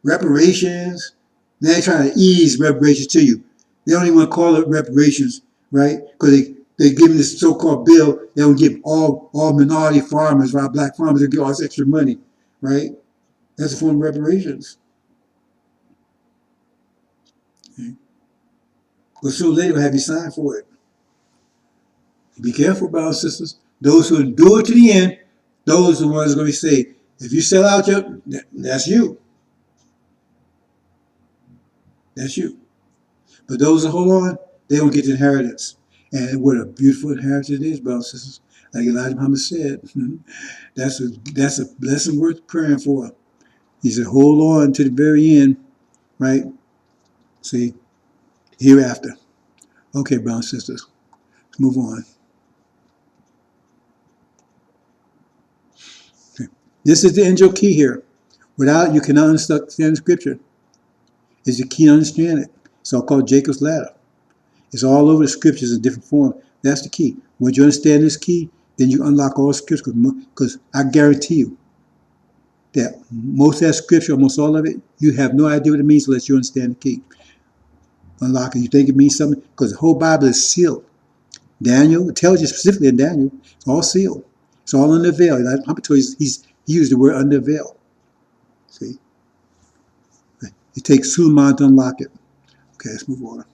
Reparations. Now they're trying to ease reparations to you. They don't even want to call it reparations, right? Because they're giving this so-called bill. They don't give all minority farmers, right? Black farmers, they give all this extra money, right? That's a form of reparations. Okay. But sooner or later, they'll have you sign for it. Be careful, brothers and sisters. Those who endure to the end, those are the ones going to be saved. If you sell out that's you. That's you. But those that hold on, they don't get the inheritance. And what a beautiful inheritance it is, brothers and sisters. Like Elijah Muhammad said, that's a blessing worth praying for. He said, hold on to the very end, right? See, hereafter. Okay, brothers and sisters, let's move on. Okay. This is the angel key here. Without it, you cannot understand Scripture. It's the key to understand it. It's all called Jacob's ladder. It's all over the Scriptures in different form. That's the key. Once you understand this key, then you unlock all Scriptures. Because I guarantee you, that most of that scripture, almost all of it, you have no idea what it means unless you understand the key. Unlock it. You think it means something? Because the whole Bible is sealed. Daniel, it tells you specifically in Daniel, it's all sealed. It's all under veil. I'm told you, he used the word under veil. See? It takes Suleiman to unlock it. Okay, let's move on.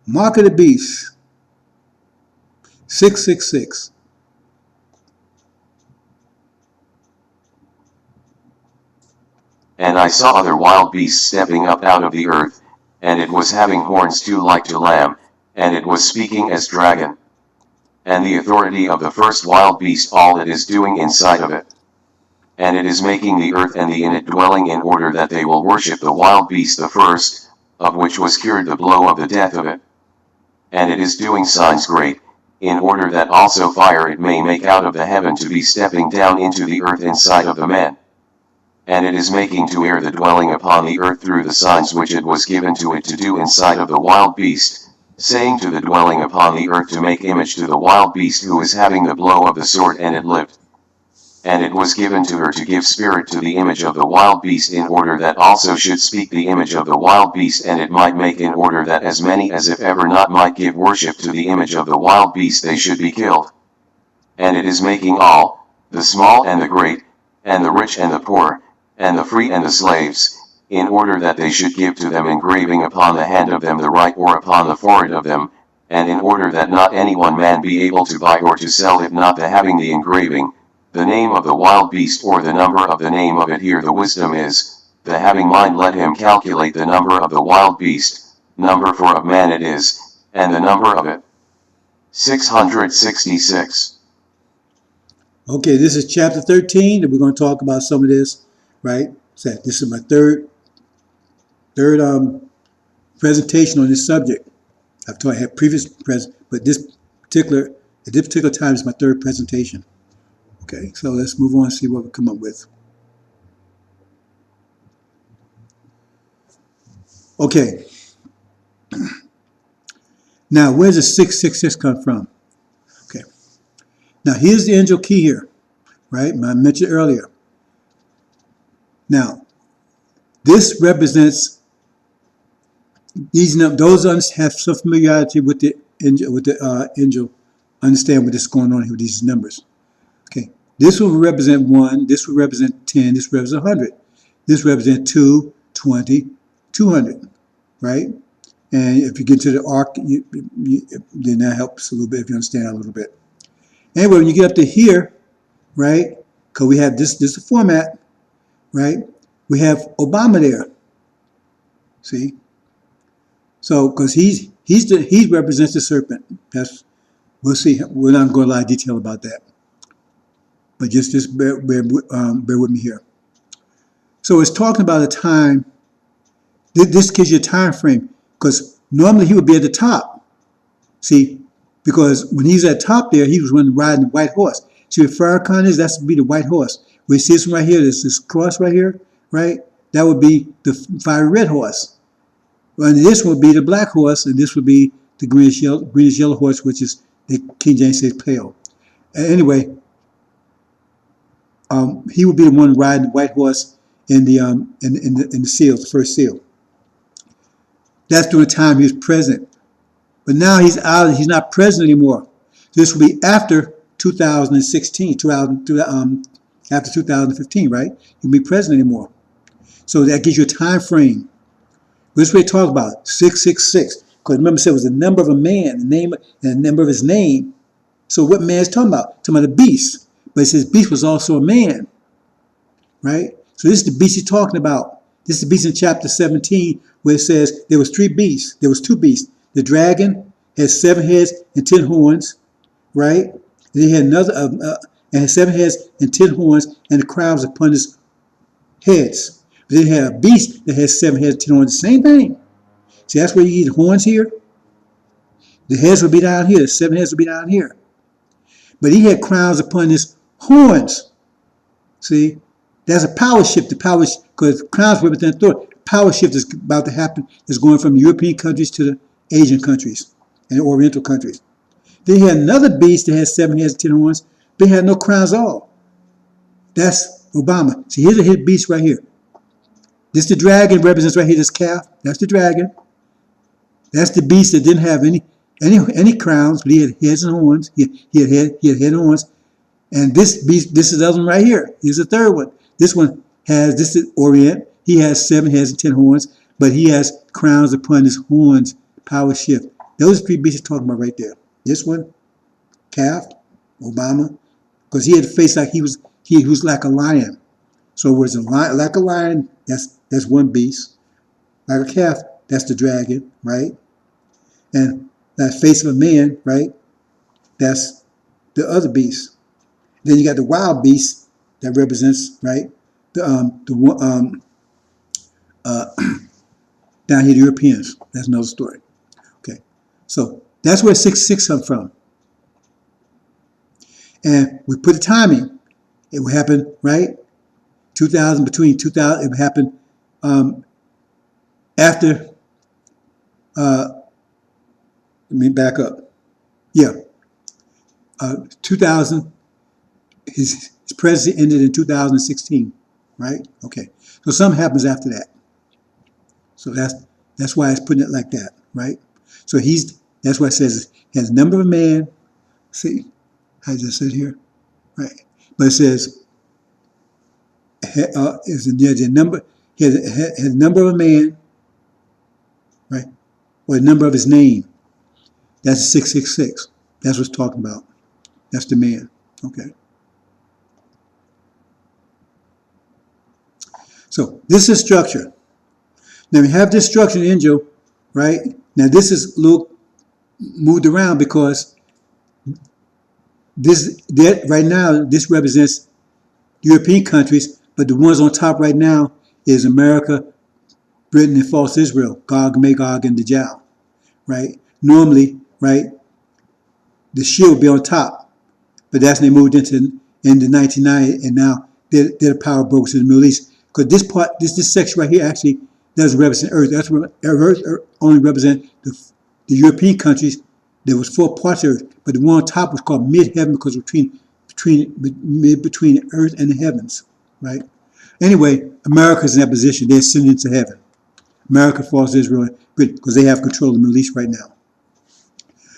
Mark of the Beast, 666. And I saw other wild beasts stepping up out of the earth, and it was having horns too like to lamb, and it was speaking as dragon. And the authority of the first wild beast all it is doing inside of it. And it is making the earth and the in it dwelling in order that they will worship the wild beast the first, of which was cured the blow of the death of it. And it is doing signs great, in order that also fire it may make out of the heaven to be stepping down into the earth inside of the men. And it is making to air the dwelling upon the earth through the signs which it was given to it to do inside of the wild beast, saying to the dwelling upon the earth to make image to the wild beast who is having the blow of the sword, and it lived. And it was given to her to give spirit to the image of the wild beast in order that also should speak the image of the wild beast, and it might make in order that as many as if ever not might give worship to the image of the wild beast they should be killed. And it is making all, the small and the great, and the rich and the poor, and the free and the slaves, in order that they should give to them engraving upon the hand of them the right or upon the forehead of them, and in order that not any one man be able to buy or to sell it not the having the engraving, the name of the wild beast or the number of the name of it. Here the wisdom is, the having mind let him calculate the number of the wild beast, number for of man it is, and the number of it. 666. Okay, this is chapter 13, and we're going to talk about some of this, right? So this is my third presentation on this subject. I've taught I had previous but at this particular time is my third presentation. Okay, so let's move on and see what we come up with. Okay. Now, where does 666 come from? Okay. Now, here's the angel key here, right? I mentioned earlier. Now, this represents these numbers. Those have some familiarity with the angel, understand what is going on here with these numbers. Okay, this will represent 1, this will represent 10, this will represent 100. This represents 2, 20, 200, right? And if you get to the arc, then that helps a little bit if you understand a little bit. Anyway, when you get up to here, right, because we have this is the format, right? We have Obama there. See? So, because he represents the serpent. We'll see. We're not going to go into a lot of detail about that. But just bear with me here. So it's talking about a time. This gives you a time frame, because normally he would be at the top. See, because when he's at top there, he was riding the white horse. See where Farrakhan is? That's would be the white horse. We see this right here. This cross right here, right? That would be the fiery red horse. And this would be the black horse, and this would be the greenish yellow horse, which is the King James says pale. And anyway, he would be the one riding the white horse in the seal, the first seal. That's during the time he was president. But now he's out. He's not president anymore. This will be after 2016, after 2015, right? He'll be president anymore. So that gives you a time frame. This is what we talk about, 666. Because remember, I said it was the number of a man, the name and the number of his name. So what man is talking about? Talking about the beast. But it says beast was also a man, right? So this is the beast he's talking about. This is the beast in chapter 17, where it says there was 3 beasts. There was 2 beasts. The dragon had 7 heads and 10 horns, right? And he had another, and had 7 heads and 10 horns, and the crowns upon his heads. But then he had a beast that has 7 heads and 10 horns. The same thing. See, that's where you get horns here. The heads would be down here. The 7 heads would be down here. But he had crowns upon his horns. See, there's a power shift. Because crowns represent authority. Power shift is about to happen. It's going from European countries to the Asian countries and the Oriental countries. Then he had another beast that has 7 heads and 10 horns. They had no crowns at all. That's Obama. See, here's a beast right here. This the dragon represents right here, this calf. That's the dragon. That's the beast that didn't have any crowns, but he had heads and horns. He had head and horns. And this beast, this is the other one right here. Here's the third one. This one has, this is Orient. He has 7 heads and 10 horns, but he has crowns upon his horns, power shift. Those 3 beasts talking about right there. This one, calf, Obama, because he had a face like he was like a lion. So it was a lion, like a lion, that's one beast. Like a calf, that's the dragon, right? And that face of a man, right? That's the other beast. Then you got the wild beast that represents, right? Down here, the Europeans. That's another story. Okay, so that's where 666 comes from. And we put a timing. It will happen, right? 2000, between 2000, it would happen after, let me back up. Yeah, 2000, his presidency ended in 2016, right? Okay, so something happens after that. So that's why it's putting it like that, right? So that's why it says it has number of man. See, I just said here, right? But it says is the number. He has number of a man, right? Or the number of his name. That's 666. That's what's talking about. That's the man. Okay. So this is structure. Now we have this structure in Angel, right? Now this is a little moved around because right now this represents European countries, but the ones on top right now is America, Britain, and false Israel, Gog, Magog, and Dajjal, right? Normally, right, the shield would be on top, but that's when they moved into 1990, and now they're the power brokers in the Middle East. Because this section right here actually doesn't represent Earth. That's Earth only represents the European countries. There was 4 parts of Earth, but the one on top was called mid-heaven because between Earth and the heavens, right? Anyway, America's in that position. They're ascending into heaven. America, false Israel, Britain, because they have control of the Middle East right now.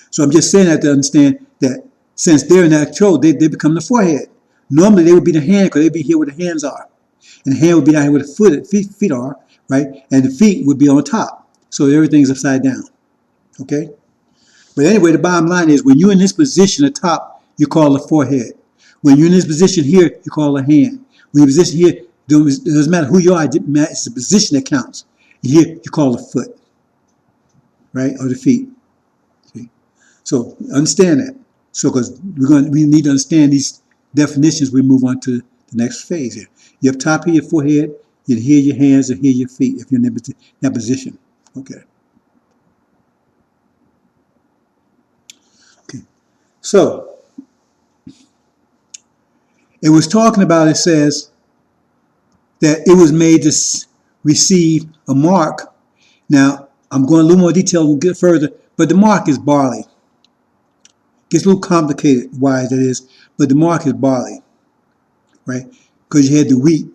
So I'm just saying that to understand that since they're in that control, they become the forehead. Normally they would be the hand because they'd be here where the hands are. And the hand would be down here where the feet are, right? And the feet would be on top. So everything's upside down. Okay? But anyway, the bottom line is when you're in this position at top, you call the forehead. When you're in this position here, you call the hand. When you're in position here, it doesn't matter who you are, it's the position that counts. Here, you call the foot, right? Or the feet. See? So understand that. So because we need to understand these definitions, we move on to the next phase here. You're up top of your forehead, you hear your hands and hear your feet if you're in that position. Okay. Okay. So it was talking about, it says that it was made to receive a mark. Now, I'm going a little more detail, we'll get further, but the mark is barley. Gets a little complicated why that is, but the mark is barley, right? Because you had the wheat.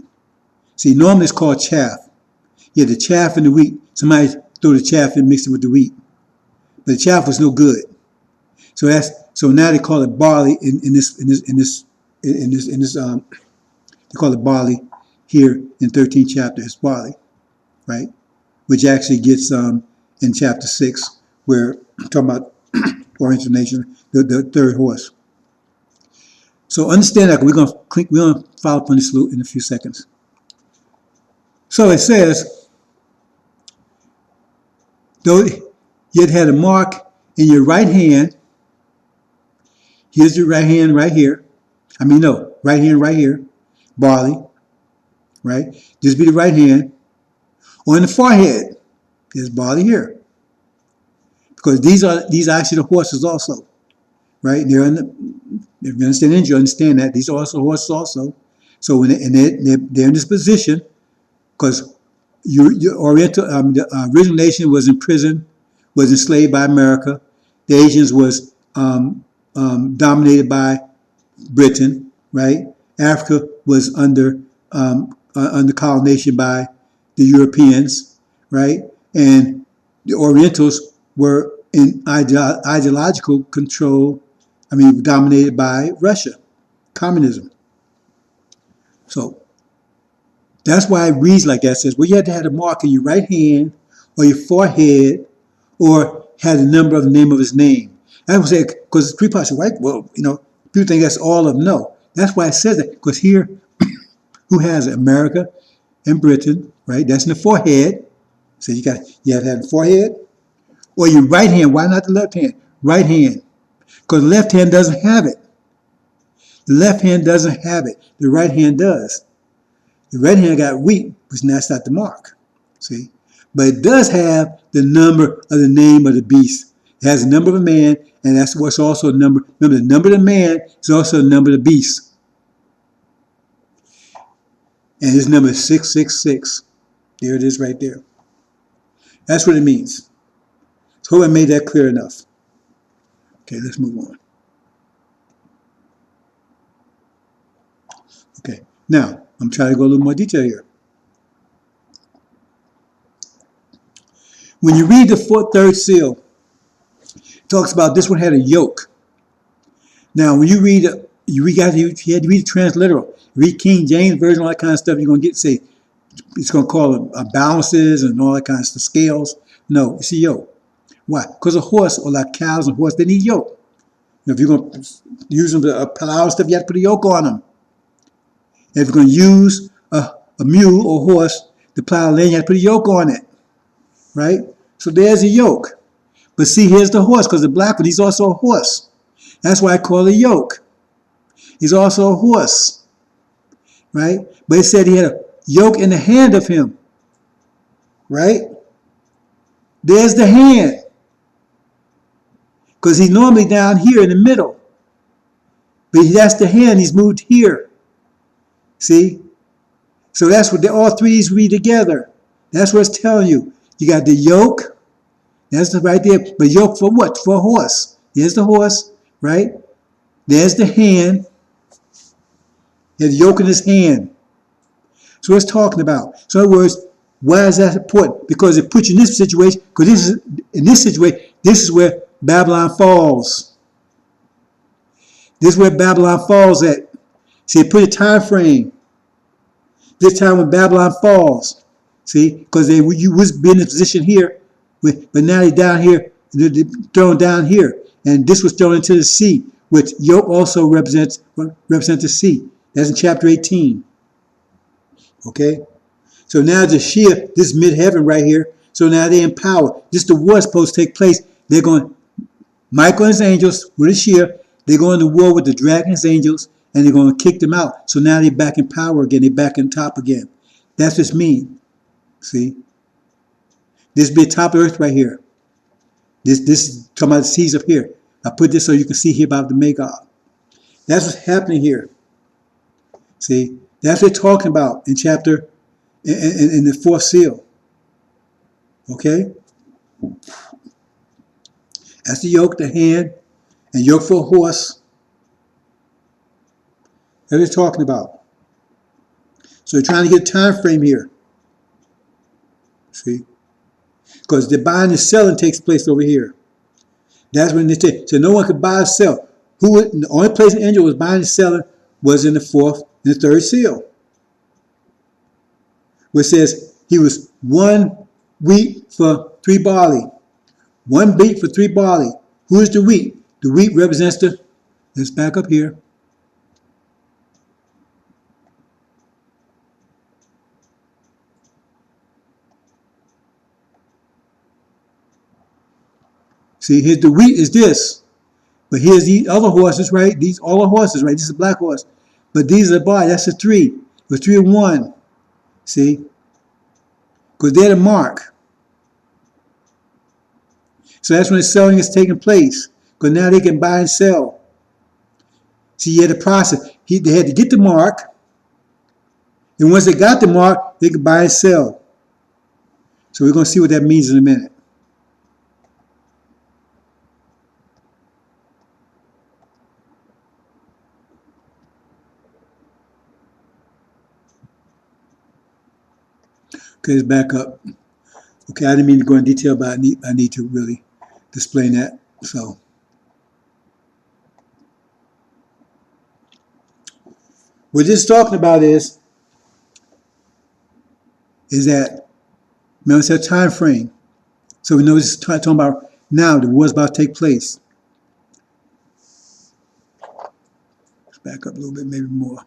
See, normally it's called chaff. You had the chaff and the wheat. Somebody threw the chaff and mixed it with the wheat. But the chaff was no good. So now they call it barley in this they call it barley here in 13th chapter. It's barley, right? Which actually gets in chapter 6 where I'm talking about Oriental nation, the third horse. So understand that we're gonna follow up on this in a few seconds. So it says, though you had a mark in your right hand. Here's your right hand right here. Right hand right here. Barley. Right? This be the right hand. Or in the forehead. There's barley here. Because these are actually the horses also. Right? If you understand Injil, you understand that. These are also horses also. So when they're in this position, because your Oriental, the original nation was in prison, was enslaved by America. The Asians was dominated by Britain, right? Africa was under colonization by the Europeans, right? And the Orientals were in ideological control, dominated by Russia, communism. So that's why it reads like that. It says, well, you had to have a mark in your right hand or your forehead or had the number of the name of his name. I would say, because it's three parts, right? Well, people think that's all of them. No. That's why it says that, because here, who has it? America and Britain, right? That's in the forehead. So you have to have the forehead or your right hand. Why not the left hand? Right hand. Because the left hand doesn't have it. The left hand doesn't have it. The right hand does. The right hand got weak, which that's not the mark. See? But it does have the number of the name of the beast. It has the number of a man, and that's what's also a number. Remember, the number of the man is also the number of the beast. And his number is 666. There it is right there. That's what it means. So I made that clear enough. Okay, let's move on. Okay, now I'm trying to go a little more detail here. When you read the third seal, it talks about this one had a yoke. Now, when you read it, you had to read the transliteral. Read King James Version, all that kind of stuff, you're going to say, it's going to call it balances and all that kind of stuff, scales. No, it's a yoke. Why? Because a horse, or like cows and horse, they need yoke. If you're going to use them to plow stuff, you have to put a yoke on them. If you're going to use a mule or horse to plow land, you have to put a yoke on it. Right? So there's a yoke. But see, here's the horse, because the black one, he's also a horse. That's why I call it a yoke. He's also a horse. Right? But it said he had a yoke in the hand of him. Right? There's the hand. Because he's normally down here in the middle. But that's the hand. He's moved here. See? So that's what all three of these read together. That's what it's telling you. You got the yoke. That's the right there. But yoke for what? For a horse. Here's the horse. Right? There's the hand. He had the yoke in his hand. So it's talking about. So in other words, why is that important? Because it puts you in this situation. Because in this situation, this is where Babylon falls. This is where Babylon falls at. See, it put a time frame. This time when Babylon falls. See, because you was been in a position here, but now they're down here, they're thrown down here. And this was thrown into the sea, which yoke also represents the sea. That's in chapter 18. Okay? So now the Shia, this is mid-heaven right here. So now they're in power. This the war is supposed to take place. They're going, Michael and his angels with the Shia, they're going to war with the dragon and his angels, and they're going to kick them out. So now they're back in power again. They're back in top again. That's what it means. See? This be the top of the earth right here. This is talking about the seas up here. I put this so you can see here about the Magog. That's what's happening here. See? That's what they're talking about in chapter, in the fourth seal. Okay? That's the yoke, the hand, and yoke for a horse. That's what they're talking about. So they're trying to get a time frame here. See? Because the buying and selling takes place over here. That's when they take. So no one could buy or sell. The only place an angel was buying and selling was in the fourth and the third seal. Where it says he was 1 wheat for 3 barley. 1 wheat for 3 barley. Who is the wheat? The wheat represents the, let's back up here. See, here's the wheat is this. But here's these other horses, right? These all the horses, right? This is a black horse. But these are the barley. That's the 3. The 3 and 1. See? Because they're the mark. So that's when the selling is taking place. Because now they can buy and sell. See, you had the process. They had to get the mark. And once they got the mark, they could buy and sell. So we're going to see what that means in a minute. Okay, let's back up. Okay, I didn't mean to go in detail, but I need to really explain that. So, what this is talking about is that, remember, it's a time frame. So we know this is talking about now, the war's about to take place. Let's back up a little bit, maybe more.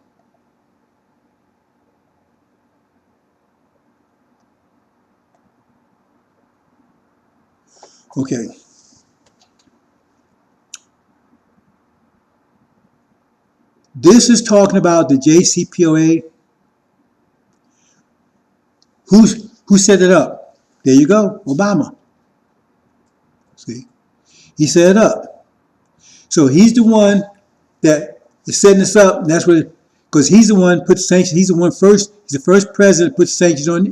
Okay. This is talking about the JCPOA. Who set it up? There you go, Obama. See, he set it up. So he's the one that is setting this up, and that's what, because he's the one put sanctions. He's the one first. He's the first president to put sanctions on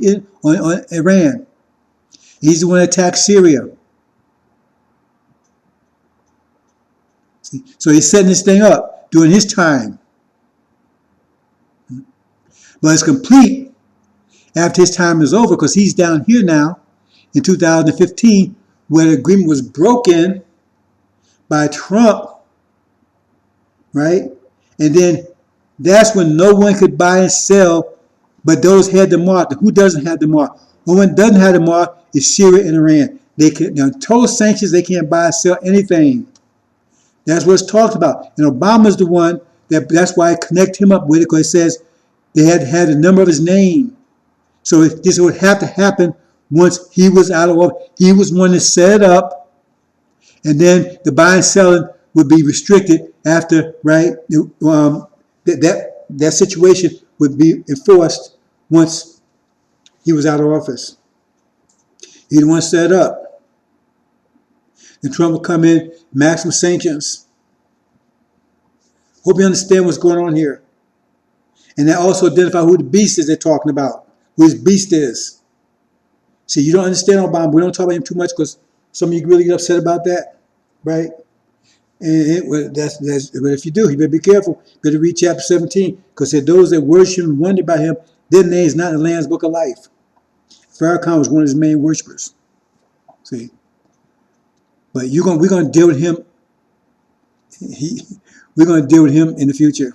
Iran. He's the one that attacked Syria. See? So he's setting this thing up during his time. But it's complete after his time is over, because he's down here now in 2015, where the agreement was broken by Trump, right? And then that's when no one could buy and sell, but those had the mark. Who doesn't have the mark? Well, one doesn't have the mark is Syria and Iran. They can, now, total sanctions, they can't buy and sell anything. That's what it's talked about. And Obama's the one that's why I connect him up with it, because it says they had to have the number of his name. So this would have to happen once he was out of office. He was one that set it up, and then the buying and selling would be restricted after, right? That situation would be enforced once he was out of office. He the one set it up. Then Trump would come in, maximum sanctions. Hope you understand what's going on here. And that also identify who the beast is they're talking about. Who his beast is. See, you don't understand Obama. We don't talk about him too much because some of you really get upset about that, right? And but if you do, you better be careful. You better read chapter 17, because those that worship and wonder about him, their name is not in the Lamb's Book of Life. Farrakhan was one of his main worshipers. See, but we're going to deal with him. We're going to deal with him in the future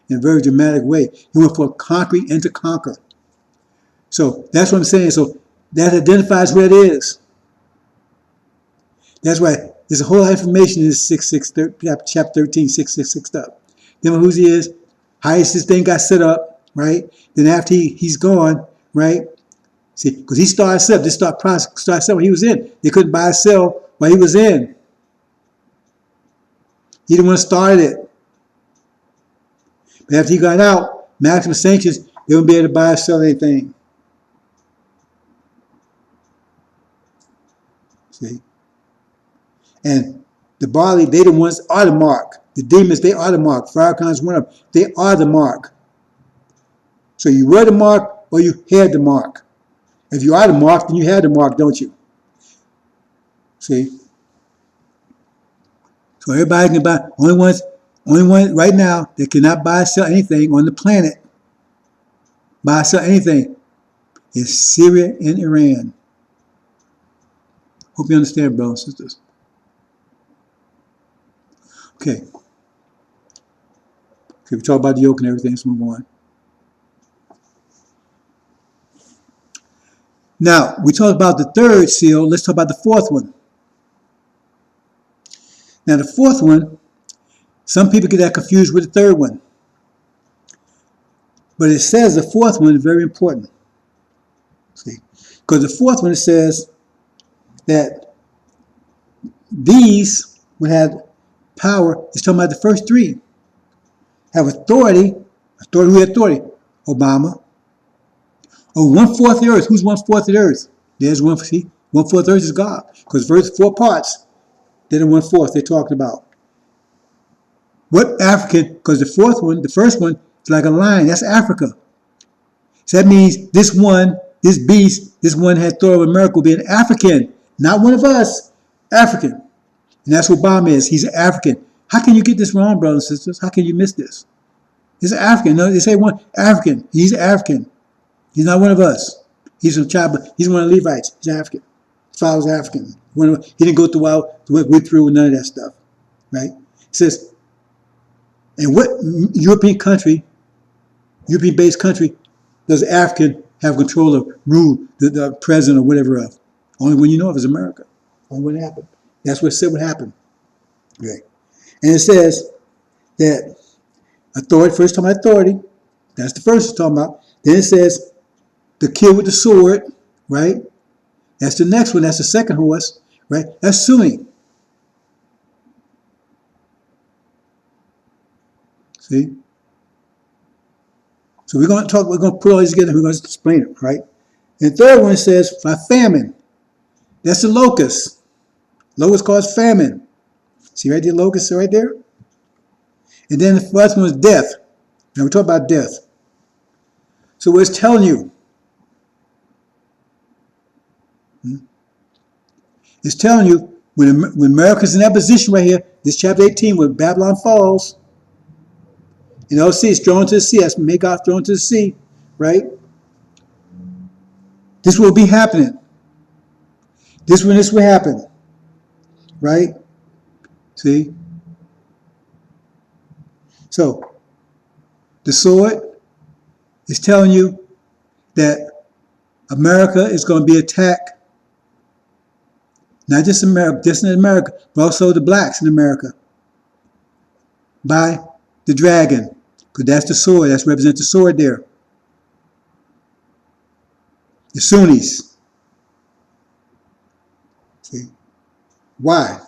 in a very dramatic way. He went for conquering and to conquer. So that's what I'm saying. So that identifies where it is. That's why there's a whole lot of information in this chapter 13, 666 stuff. Then who he is, how this thing got set up, right? Then after he's gone, right? See, because he started set up, this started set when he was in. They couldn't buy or sell while he was in. He the one started it. But after he got out, maximum sanctions, they wouldn't be able to buy or sell anything. See? And the barley, they the ones are the mark. The demons, they are the mark. Farrakhan's one of them. They are the mark. So you were the mark or you had the mark. If you are the mark, then you had the mark, don't you? See? So everybody can buy. Only one right now that cannot buy or sell anything on the planet, buy or sell anything, is Syria and Iran. Hope you understand, brothers and sisters. Okay. We talk about the yoke and everything, let's move on. Now, we talked about the third seal, let's talk about the fourth one. Now, the fourth one, some people get that confused with the third one. But it says the fourth one is very important. See? Because the fourth one, it says that these would have power. It's talking about the first three. Have authority. Who had authority? Obama. Oh, 1/4 of the earth. Who's 1/4 of the earth? There's one. See, 1/4 of the earth is God. Because verse 4 parts. They're the 1/4 they're talking about. What African? Because the first one is like a lion. That's Africa. So that means this one, this beast, this one had authority over America, will be an African, not one of us. African. And that's what Obama is. He's an African. How can you get this wrong, brothers and sisters? How can you miss this? He's an African. No, they say one African. He's African. He's not one of us. He's from tribe. He's one of the Levites. He's African. His father was African. He didn't go went through none of that stuff, right? It says, in what European-based country, does African have control of rule the president or whatever of? Only one you know of is America. Only what happened. That's what said would happen. Right. And it says that authority, first time authority, that's the first it's talking about. Then it says the kill with the sword, right? That's the next one. That's the second horse, right? That's Sunni. See? So we're going to put all these together. We're going to explain it, right? And the third one says by famine. That's the locust. Locust causes famine. See right there, locust right there? And then the first one is death. Now we talk about death. So what it's telling you, it's telling you when America's in that position right here, this chapter 18, when Babylon falls, and the sea is thrown to the sea, that's Magog thrown to the sea, right? This will be happening. This will happen, right? See? So, the sword is telling you that America is going to be attacked. Not just in America, but also the blacks in America by the dragon, because that's the sword. That's represents the sword there. The Sunnis. See? Why?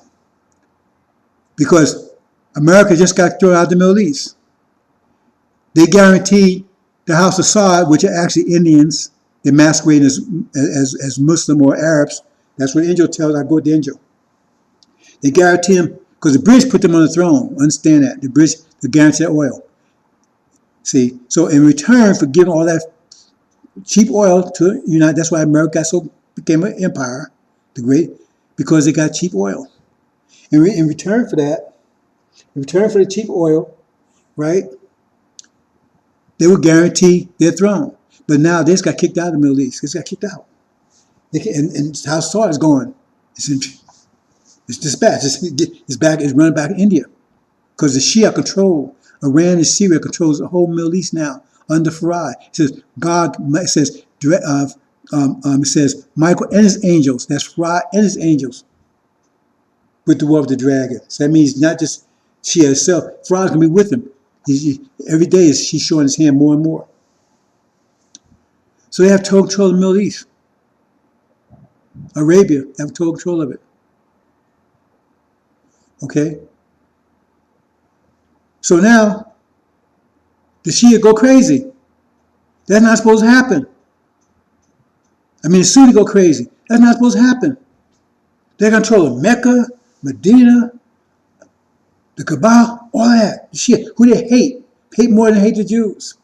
Because America just got thrown out of the Middle East. They guaranteed the House of Saud, which are actually Indians, they masquerade as Muslim or Arabs. That's what the angel tells. I go with the angel. They guarantee them, because the British put them on the throne. Understand that. The British, they guarantee that oil. See, so in return for giving all that cheap oil to United, that's why America became an empire, the great, because they got cheap oil. In return for that, in return for the cheap oil, right, they would guarantee their throne. But now they just got kicked out of the Middle East. They just got kicked out. And how Saud is going, it's dispatched. It's running back to India. Because the Shia control, Iran and Syria controls the whole Middle East now under Farad. It says God, it says Michael and his angels, that's Farad and his angels, with the war of the dragon. So that means not just Shia itself, Farad's going to be with him. Every day she's showing his hand more and more. So they have total control of the Middle East. Arabia have total control of it. Okay? So now, the Shia go crazy. That's not supposed to happen. I mean, the Sunni go crazy. That's not supposed to happen. They're controlling Mecca, Medina, the Kaaba, all that. The Shia, who they hate more than they hate the Jews.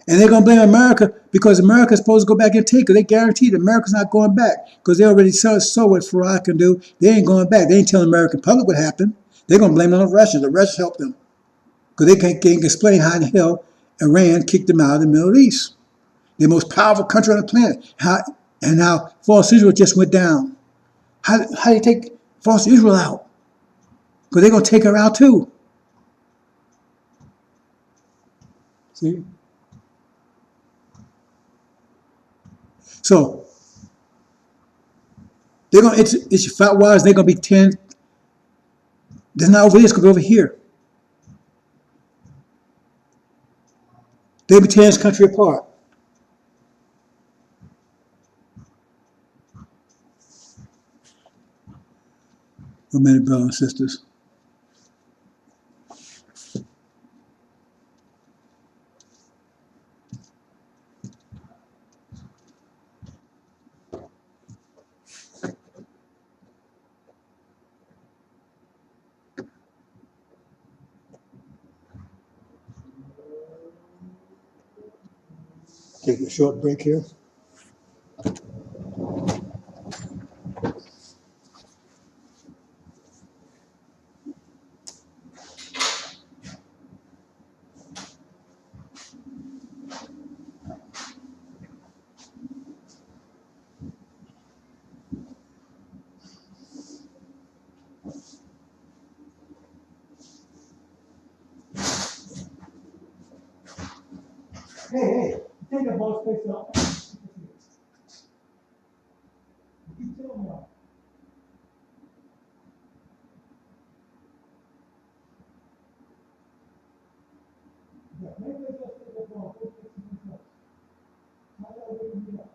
And they're going to blame America because America's supposed to go back and take it. They guaranteed America's not going back because they already saw what Farad can do. They ain't going back. They ain't telling the American public what happened. They're going to blame it on the Russians. The Russians helped them because they can't explain how in the hell Iran kicked them out of the Middle East. The most powerful country on the planet. How false Israel just went down. How do you take false Israel out? Because they're going to take her out too. See? So they're going. It's fat wise. They're going to be 10. They're not over here. It's going to be over here. They'll be tearing this country apart. Oh, many brothers and sisters. Take a short break here. Hey, take that ball space up. Keep telling me. Yeah, maybe let's just take that ball. How about we do that?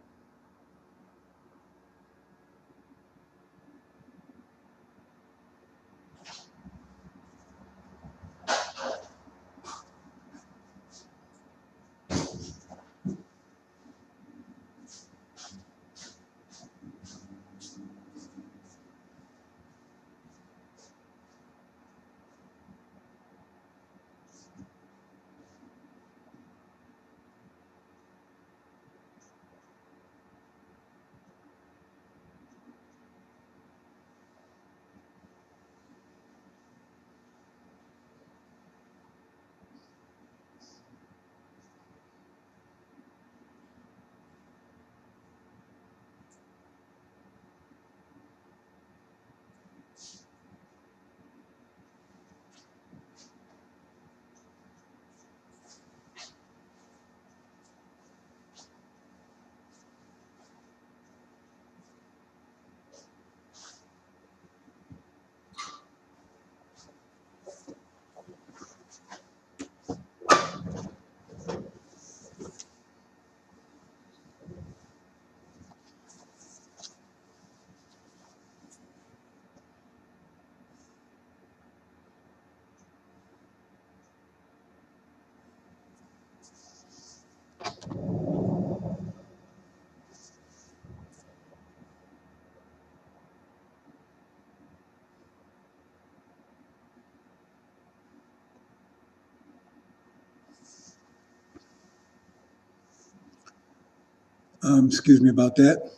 Excuse me about that. A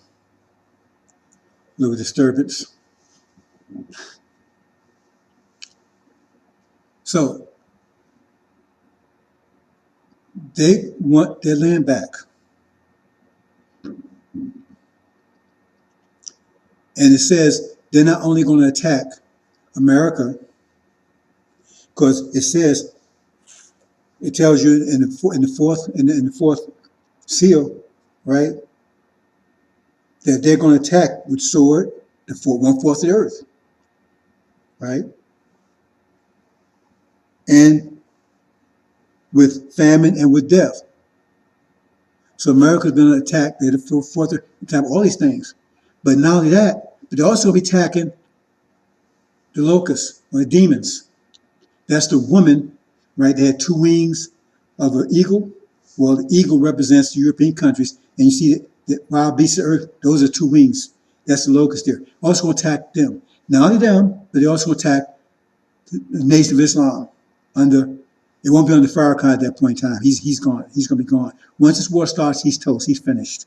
little disturbance. So they want their land back. And it says they're not only going to attack America, because it says, it tells you in the fourth seal, right, that they're going to attack with sword one-fourth of the earth, right, and with famine and with death. So America's going to attack, they're the fourth, attack all these things. But not only that, but they're also be attacking the locusts or the demons. That's the woman, right? They had two wings of an eagle. Well, the eagle represents the European countries, and you see the wild beasts of earth, those are two wings. That's the locust there. Also going to attack them. Not only them, but they also going to attack the Nation of Islam under, it won't be under Farrakhan at that point in time. He's gone. He's going to be gone. Once this war starts, he's toast. He's finished.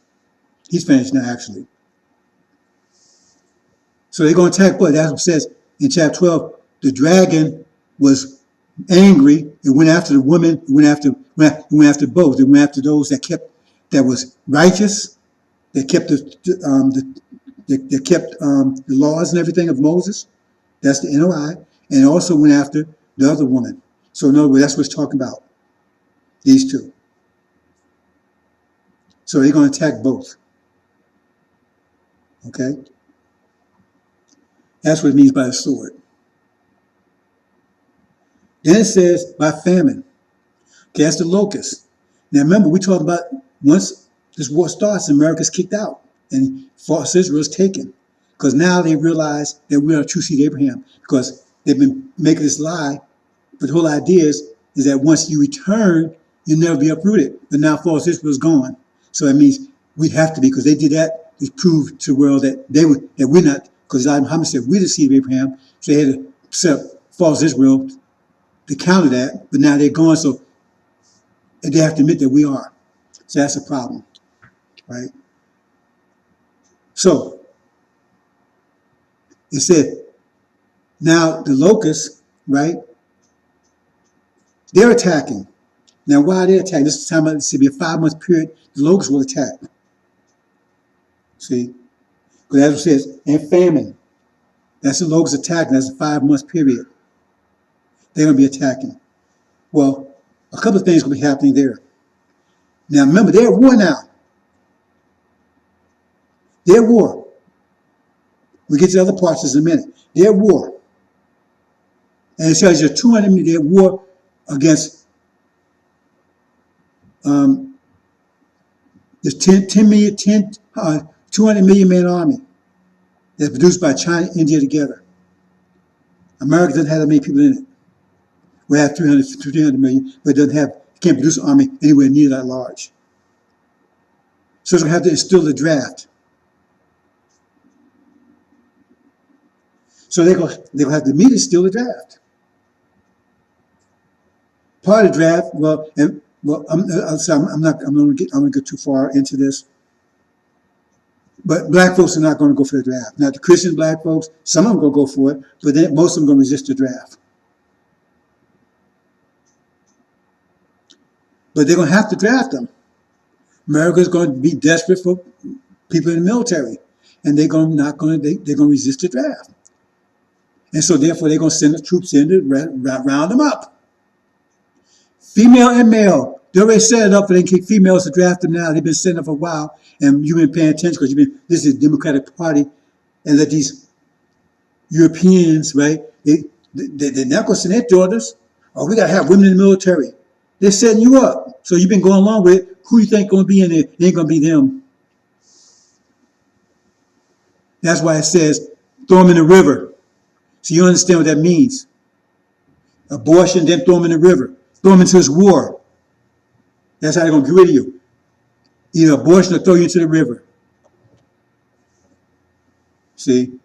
He's finished now, actually. So they're going to attack, but that's what it says in chapter 12. The dragon was angry. It went after the woman. It went after both. It went after those that was righteous. That kept the laws and everything of Moses. That's the NOI. And it also went after the other woman. So in other words, that's what it's talking about. These two. So they're going to attack both. Okay? That's what it means by the sword. Then it says by famine. Okay, that's the locust. Now remember, we talked about once this war starts, America's kicked out and false Israel is taken. Because now they realize that we are true seed of Abraham. Because they've been making this lie. But the whole idea is that once you return, you'll never be uprooted. But now false Israel is gone. So that means we have to be, because they did that to prove to the world that we're not, because Muhammad said we're the seed of Abraham. So they had to set false Israel to counter that, but now they're gone, so they have to admit that we are. So that's a problem, right? So it said, now the locusts, right? They're attacking. Now, why are they attacking? This is time it should be a 5-month period. The locusts will attack. See, because as it says, and famine. That's the locusts attacking. That's a 5-month period. They're going to be attacking. Well, a couple of things will be happening there. Now remember, they're at war now. They're at war. We'll get to other parts in a minute. They're at war. And it tells you 200 million, they're at war against this 200 million man army that's produced by China and India together. America doesn't have that many people in it. We have 300 million, but it doesn't have, can't produce an army anywhere near that large. So it's going to have to instill the draft. So they're going to have to meet and instill the draft. Part of the draft, I'm not going to get too far into this. But black folks are not going to go for the draft. Now, the Christian black folks, some of them are going to go for it, but then most of them are going to resist the draft. But they're going to have to draft them. America's going to be desperate for people in the military, and they're going to resist the draft. And so therefore they're going to send the troops in to round them up. Female and male. They already set it up for they keep females to draft them now. They've been setting up for a while, and you've been paying attention because this is the Democratic Party, and that these Europeans, right, they're not going to send their daughters. Oh, we got to have women in the military. They're setting you up. So you've been going along with it. Who you think going to be in there? It ain't going to be them. That's why it says, throw them in the river. So you understand what that means. Abortion, then throw them in the river. Throw them into this war. That's how they're going to get rid of you. Either abortion or throw you into the river. See?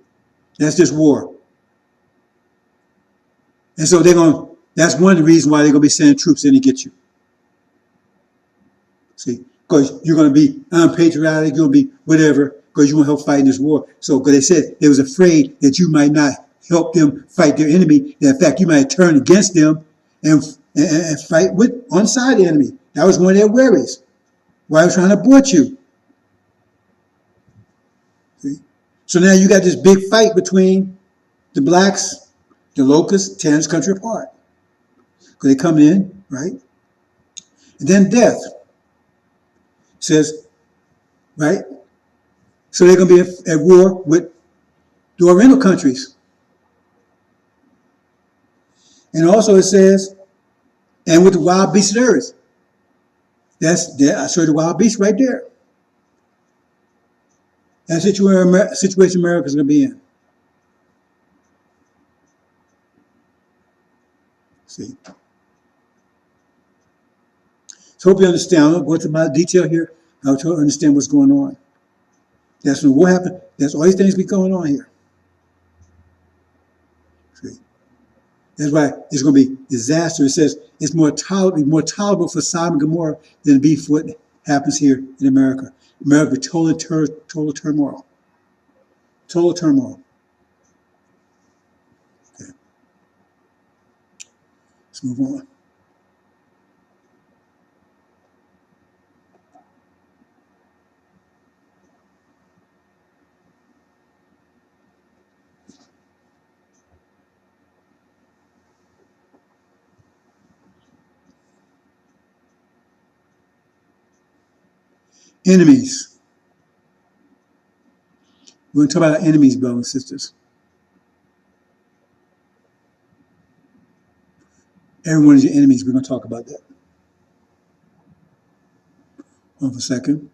That's just war. And so that's one of the reasons why they're going to be sending troops in to get you. See? Because you're going to be unpatriotic, you're going to be whatever, because you want to help fight in this war. So, because they said they was afraid that you might not help them fight their enemy. That in fact, you might turn against them and fight on the side of the enemy. That was one of their worries. Why was trying to abort you? See? So now you got this big fight between the blacks, the locusts, tearing this country apart. Because they come in, right? And then death says, right? So they're going to be at war with the Oriental countries. And also it says, and with the wild beasts of the earth. I saw the wild beast right there. That's the situation America's going to be in. See? So hope you understand. I'm not going into my detail here. I'll try to understand what's going on. That's when what happened. That's all these things be going on here. See? That's why it's going to be disaster. It says it's more tolerable for Sodom and Gomorrah than to be for what happens here in America. America, total turmoil. Total turmoil. Okay. Let's move on. Enemies. We're going to talk about our enemies, brothers and sisters. Everyone is your enemies. We're going to talk about that. Hold on for a second.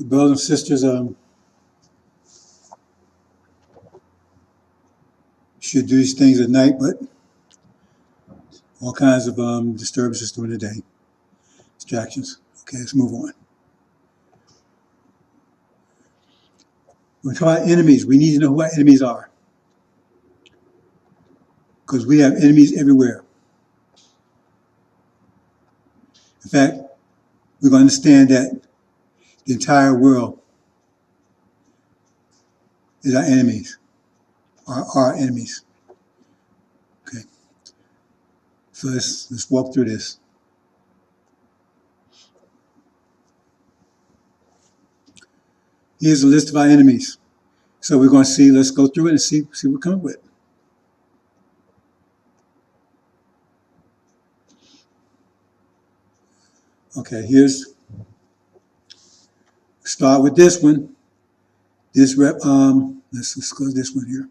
Brothers and sisters, should do these things at night, but all kinds of disturbances during the day, distractions. Okay, let's move on. We're talking about enemies. We need to know who our enemies are, because we have enemies everywhere. In fact, we're going to understand that the entire world is our enemies, are our enemies. Okay, so let's walk through this. Here's a list of our enemies. So we're going to see. Let's go through it and see what we come up with. Okay, start with this one. Let's go to this one here.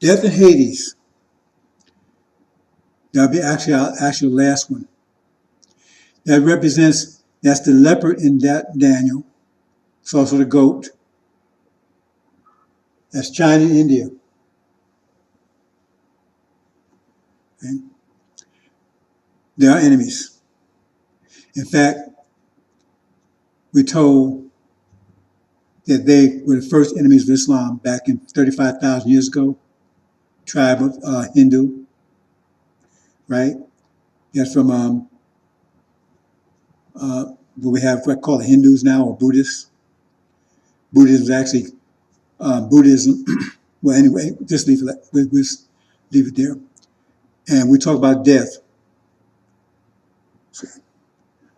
Death and Hades. That'll be actually our actual last one. That's the leopard in that Daniel. It's also the goat. That's China and India. Okay. They are enemies. In fact, we're told that they were the first enemies of Islam back in 35,000 years ago. Tribe of Hindu, right? That's from what we have called Hindus now, or Buddhists. Buddhism is actually Buddhism. Well, anyway, just leave it. We'll leave it there. And we talk about death.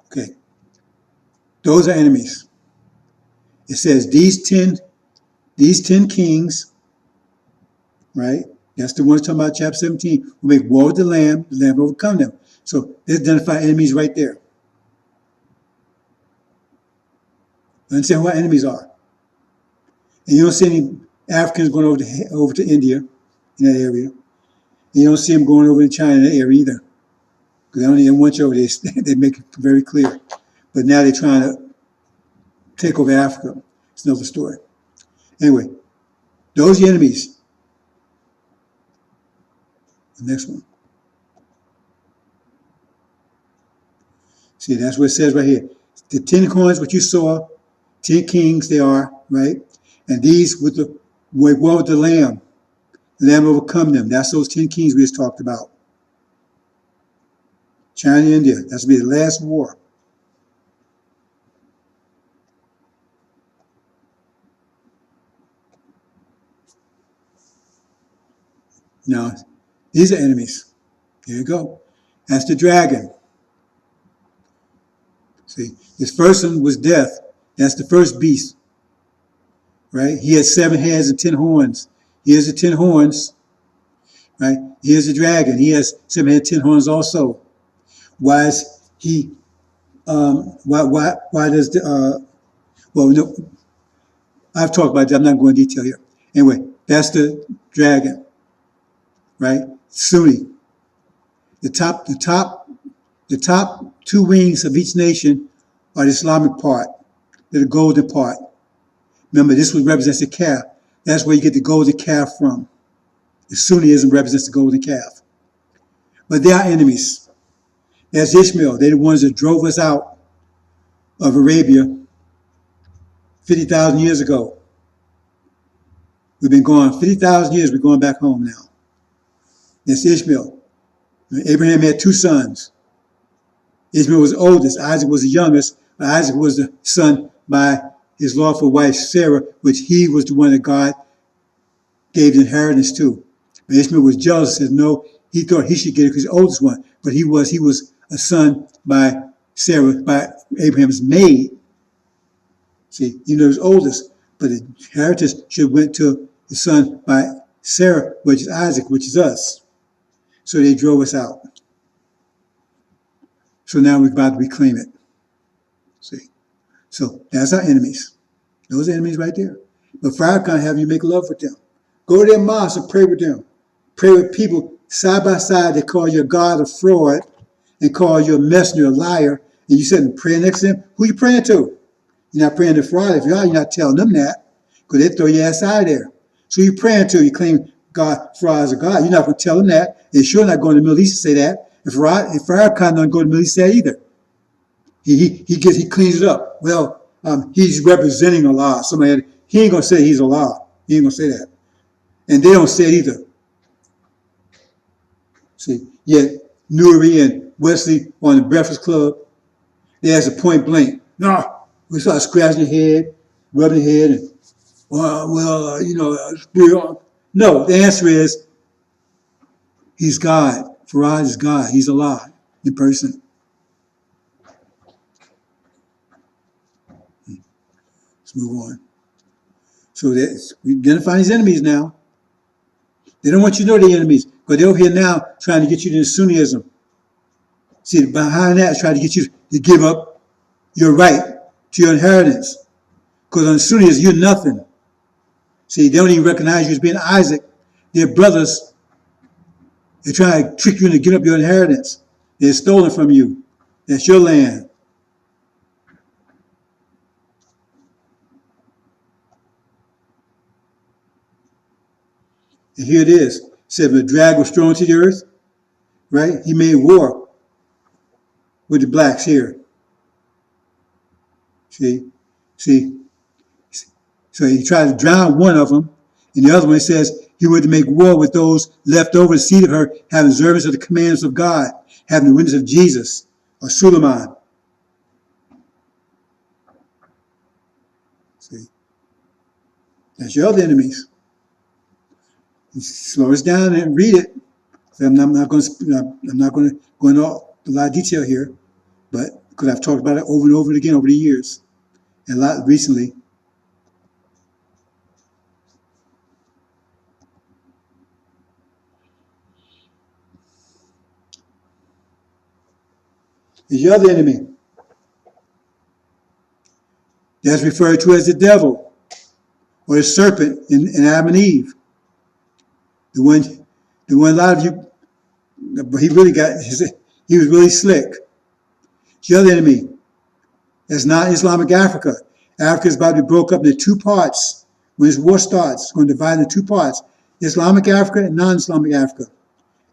Okay, those are enemies. It says these 10 kings, right? That's the ones talking about chapter 17. Will make war with the Lamb will overcome them. So they identify enemies right there. Understand who our enemies are. And you don't see any Africans going over to India in that area. And you don't see them going over to China in that area either. Because they don't even want you over there. They make it very clear. But now they're trying to take over Africa. It's another story. Anyway, those are enemies. The next one. See, that's what it says right here. The 10 coins, what you saw, 10 kings they are, right? And these with the war with the Lamb. The Lamb overcome them. That's those 10 kings we just talked about. China and India. That's going to be the last war. Now, these are enemies. Here you go. That's the dragon. See, this first one was death. That's the first beast. Right? He had 7 heads and 10 horns. Here's the 10 horns. Right? Here's the dragon. He has 7 heads, 10 horns also. Why is he? Why does the? Well, no. I've talked about that. I'm not going into detail here. Anyway, that's the dragon. Right? Sunni. The top 2 wings of each nation are the Islamic part. They're the golden part. Remember, this one represents the calf. That's where you get the golden calf from. The Sunniism represents the golden calf. But they are enemies. There's Ishmael. They're the ones that drove us out of Arabia 50,000 years ago. We've been gone 50,000 years. We're going back home now. That's Ishmael. Abraham had 2 sons. Ishmael was the oldest. Isaac was the youngest. But Isaac was the son by his lawful wife Sarah, which he was the one that God gave the inheritance to. But Ishmael was jealous. Said no. He thought he should get it because he's the oldest one. But he was a son by Sarah, by Abraham's maid. See, he was oldest, but the inheritance should have went to the son by Sarah, which is Isaac, which is us. So they drove us out. So now we're about to reclaim it. See, so that's our enemies. Those are enemies right there. But Farrakhan have you make love with them. Go to their mosques and pray with them. Pray with people Side by side, they call you a God of fraud and call you a messenger, a liar, and you sit and pray next to them. Who you praying to? You're not praying to fraud. If you are, you're not telling them that because they throw your ass out of there. So you praying to, you claim God, fraud is a God. You're not going to tell them that. They're sure not going to the Middle East to say that. If Farrakhan doesn't go to the Middle East to say that either. He cleans it up. Well, he's representing Allah. Somebody, he ain't going to say he's Allah. He ain't going to say that. And they don't say it either. See, yet Nuri and Wesley on the Breakfast Club, they asked a point blank. No, we start scratching your head, rubbing your head, and no, the answer is he's God. Farad is God. He's Allah in person. Let's move on. So we identify his enemies now. They don't want you to know they're enemies, but they're over here now trying to get you to Sunnism. See, behind that is trying to get you to give up your right to your inheritance. Because on Sunnism, you're nothing. See, they don't even recognize you as being Isaac. They're brothers. They're trying to trick you into giving up your inheritance. They're stolen from you. That's your land. And here it is. It said, the drag was thrown to the earth, right? He made war with the blacks here. See? So he tried to drown one of them. And the other one, it says, he went to make war with those left over the seed of her, having observance of the commandments of God, having the witness of Jesus, or Suleiman. See? That's your other enemies. Slow us down and read it. So I'm not going to go into a lot of detail here, but because I've talked about it over and over again over the years, and a lot recently. Is your other enemy. That's referred to as the devil or the serpent in Adam and Eve. The one a lot of you, he was really slick. It's your other enemy. That's not Islamic Africa. Africa is about to be broke up into two parts. When this war starts, it's going to divide into two parts. Islamic Africa and non-Islamic Africa.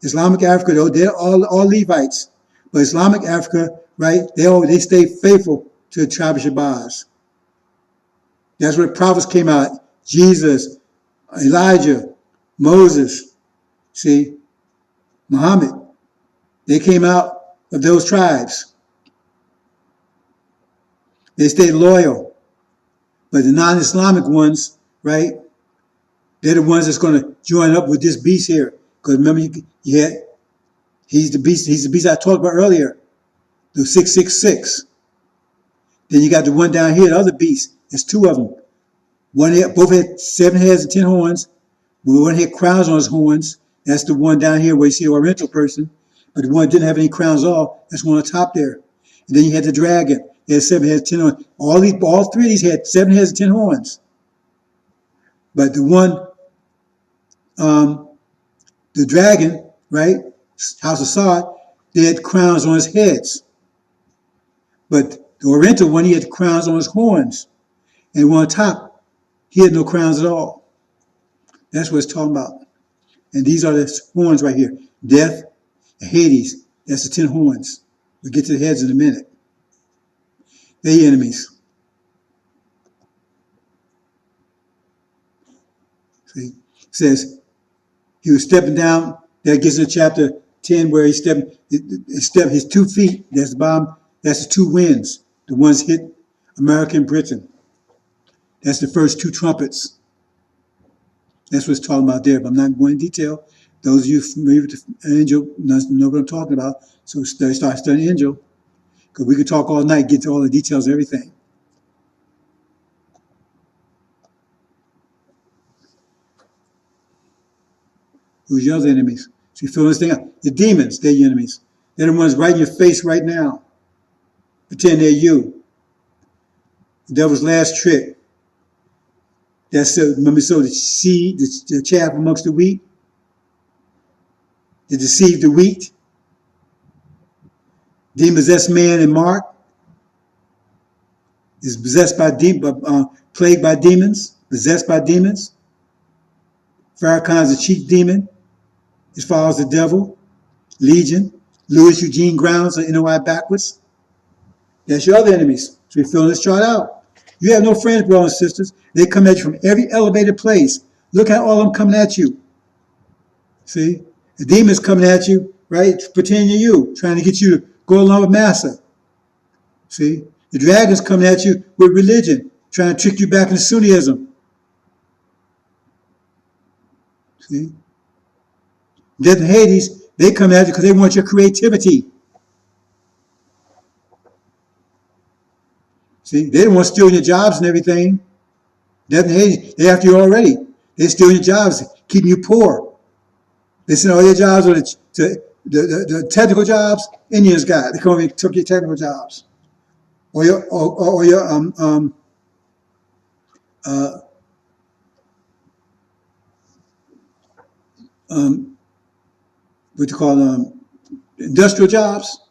Islamic Africa, though, they're all Levites. But Islamic Africa, right, they stay faithful to the tribe of Shabazz. That's where the prophets came out. Jesus, Elijah, Moses, see, Muhammad. They came out of those tribes. They stayed loyal. But the non-Islamic ones, right, they're the ones that's going to join up with this beast here. Because remember, he's the beast I talked about earlier, the 666. Then you got the one down here, the other beast. There's two of them. Both had 7 heads and 10 horns. One had crowns on his horns. That's the one down here where you see the Oriental person. But the one that didn't have any crowns at all, that's one on top there. And then you had the dragon. He had 7 heads, 10 horns. All three of these had 7 heads and 10 horns. But the one, the dragon, right, House of Sod, they had crowns on his heads. But the Oriental one, he had crowns on his horns. And the one on top, he had no crowns at all. That's what it's talking about. And these are the horns right here. Death, Hades, that's the 10 horns. We'll get to the heads in a minute. They're enemies. See, it says he was stepping down. That gets into chapter 10 where he stepped his 2 feet. That's the bottom. That's the 2 winds. The ones hit America and Britain. That's the first 2 trumpets. That's what it's talking about there, but I'm not going into detail. Those of you familiar with the angel know what I'm talking about. So start studying angel, because we could talk all night, get to all the details of everything. Who's your other enemies? So you fill this thing out. The demons, they're your enemies. They're the ones right in your face right now. Pretend they're you. The devil's last trick. That's remember, so the seed, the chaff amongst the wheat. They deceive the weak. Demon-possessed man in Mark is possessed by plagued by demons, possessed by demons. Farrakhan is the chief demon. As far as the devil, Legion, Louis Eugene Grounds, or NOI backwards. That's your other enemies. So we're filling this chart out. You have no friends, brothers and sisters. They come at you from every elevated place. Look at all of them coming at you. See? The demons coming at you, right? Pretending to you, trying to get you to go along with Massa. See? The dragons coming at you with religion, trying to trick you back into Sunnism. See? Death and Hades, they come at you because they want your creativity. See? They don't want to steal your jobs and everything. Death and Hades, they after you already. They steal your jobs, keeping you poor. They send all your jobs to the technical jobs, Indians got. They come over and took your technical jobs. Or your what you call industrial jobs,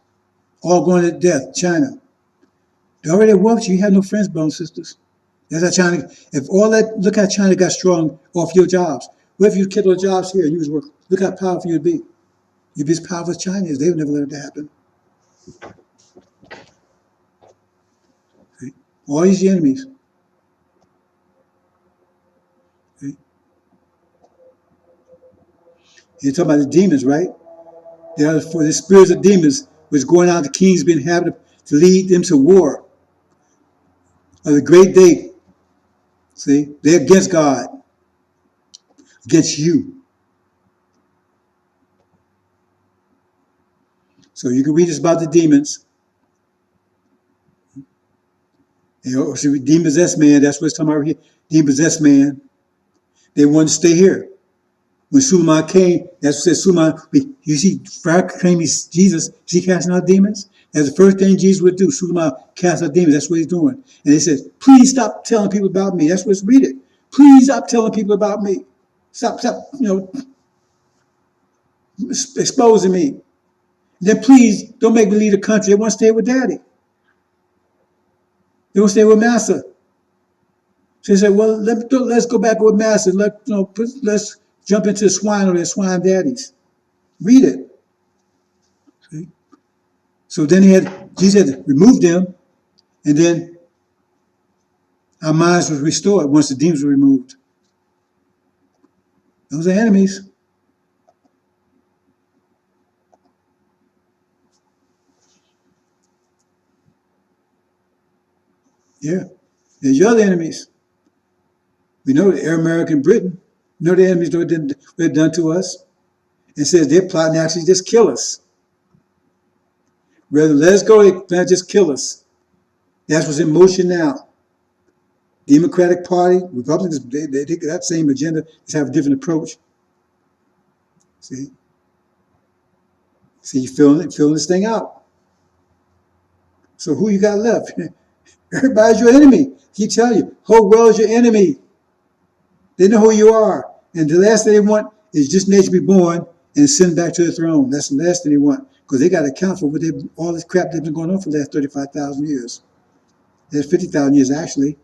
all going to death. China. They already worked you. You have no friends, brothers and sisters. That's how China. If all that, look how China got strong off your jobs. What if you kept those jobs here and you was working? Look how powerful you'd be. You'd be as powerful as China is. They would never let it happen. See? All these enemies. See? You're talking about the demons, right? For the spirits of demons was going out to kings being inhabited to lead them to war. Of the great day. See? They're against God. Against you. So you can read this about the demons. Demon-possessed man, that's what it's talking about here. Demon-possessed man. They wanted to stay here. When Suleiman came, that's what said Suleiman, you see, Farrakhan claimed Jesus, is he casting out demons? That's the first thing Jesus would do. Suleiman cast out demons, that's what he's doing. And they said, please stop telling people about me. That's what's read it. Please stop telling people about me. Stop, exposing me. Then please don't make me leave the country. They want to stay with daddy. They want to stay with Massa. So they said, well, let's go back with Massa. Let's jump into the swine or their swine daddies. Read it. See? So then Jesus had removed them, and then our minds were restored once the demons were removed. Those are enemies. Yeah. There's your other enemies. We know the American Britain. We know the enemies what they've done to us. And says they're plotting to actually just kill us. Rather let us go, they plan to just kill us. That's what's in motion now. Democratic Party, Republicans, they take that same agenda, just have a different approach. See? See, you're filling this thing out. So who you got left? Everybody's your enemy. Keep telling you, whole world is your enemy. They know who you are. And the last thing they want is just nature to be born and sent back to the throne. That's the last thing they want. Because they got to account for all this crap that's been going on for the last 35,000 years. There's 50,000 years, actually.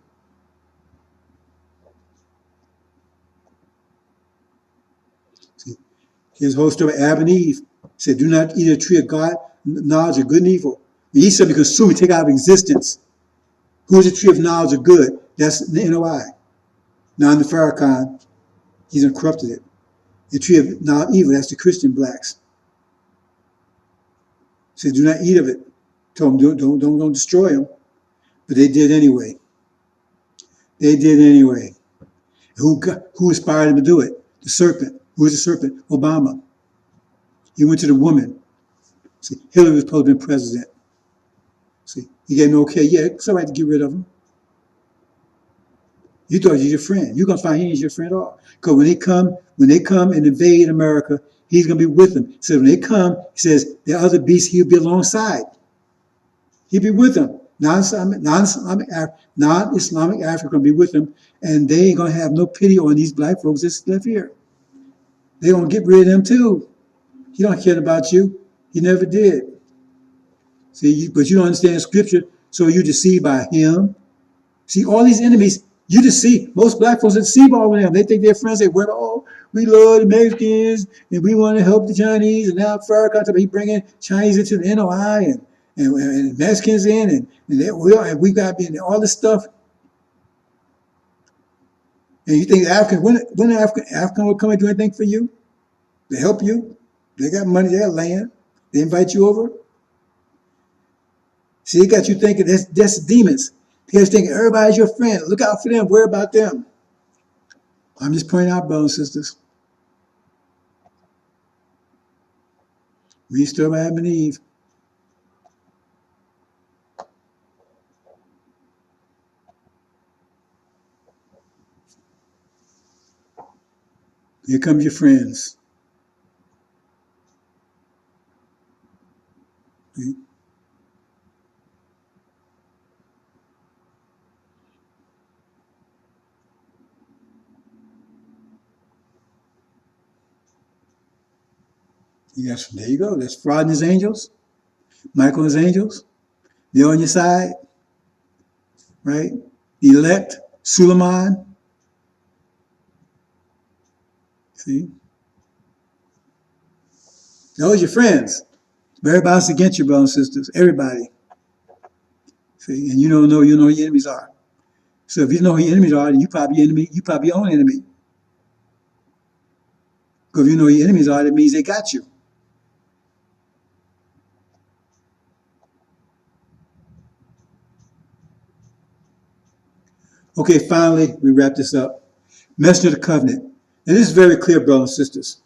See, here's the whole story of Adam and Eve. He said, do not eat a tree of God, knowledge of good and evil. You eat something, consume it, take out of existence. Who is the tree of knowledge of good? That's the NOI. Now in the Farrakhan, he's corrupted it. The tree of knowledge of evil, that's the Christian blacks. He said, do not eat of it. Told them, don't destroy them. But they did anyway. They did anyway. Who inspired them to do it? The serpent. Who is the serpent? Obama. He went to the woman. See, Hillary was supposed to be president. See, he gave him okay. Yeah, it's all right to get rid of him. You thought he was your friend. You're gonna find he ain't your friend at all. Because when they come and invade America, he's gonna be with them. So when they come, he says the other beasts he'll be alongside. He'll be with them. Non-Islamic Africa gonna be with them, and they ain't gonna have no pity on these black folks that's left here. They're gonna get rid of them too. He don't care about you. He never did. See, but you don't understand Scripture, so you're deceived by him. See, all these enemies, you deceive. Most black folks deceive all of them. They think they're friends. They went, oh, we love the Mexicans, and we want to help the Chinese. And now Farrakhan, he bringing Chinese into the NOI and Mexicans in, and we got all this stuff. And you think African, when African will come and do anything for you? They help you. They got money, they got land. They invite you over. See, it got you thinking that's demons. Because thinking everybody's your friend. Look out for them. Worry about them. I'm just pointing out, brothers and sisters. Read story about Adam and Eve. Here comes your friends. See? Yes, there you go. That's fraud and his angels. Michael and his angels. They're on your side. Right? Elect. Suleiman. See? Those are your friends. Everybody's against you, brothers and sisters. Everybody. See? And you don't know who your enemies are. So if you know who your enemies are, then you probably your own enemy. Because if you know who your enemies are, that means they got you. Okay, finally, we wrap this up. Messenger of the covenant. And this is very clear, brothers and sisters.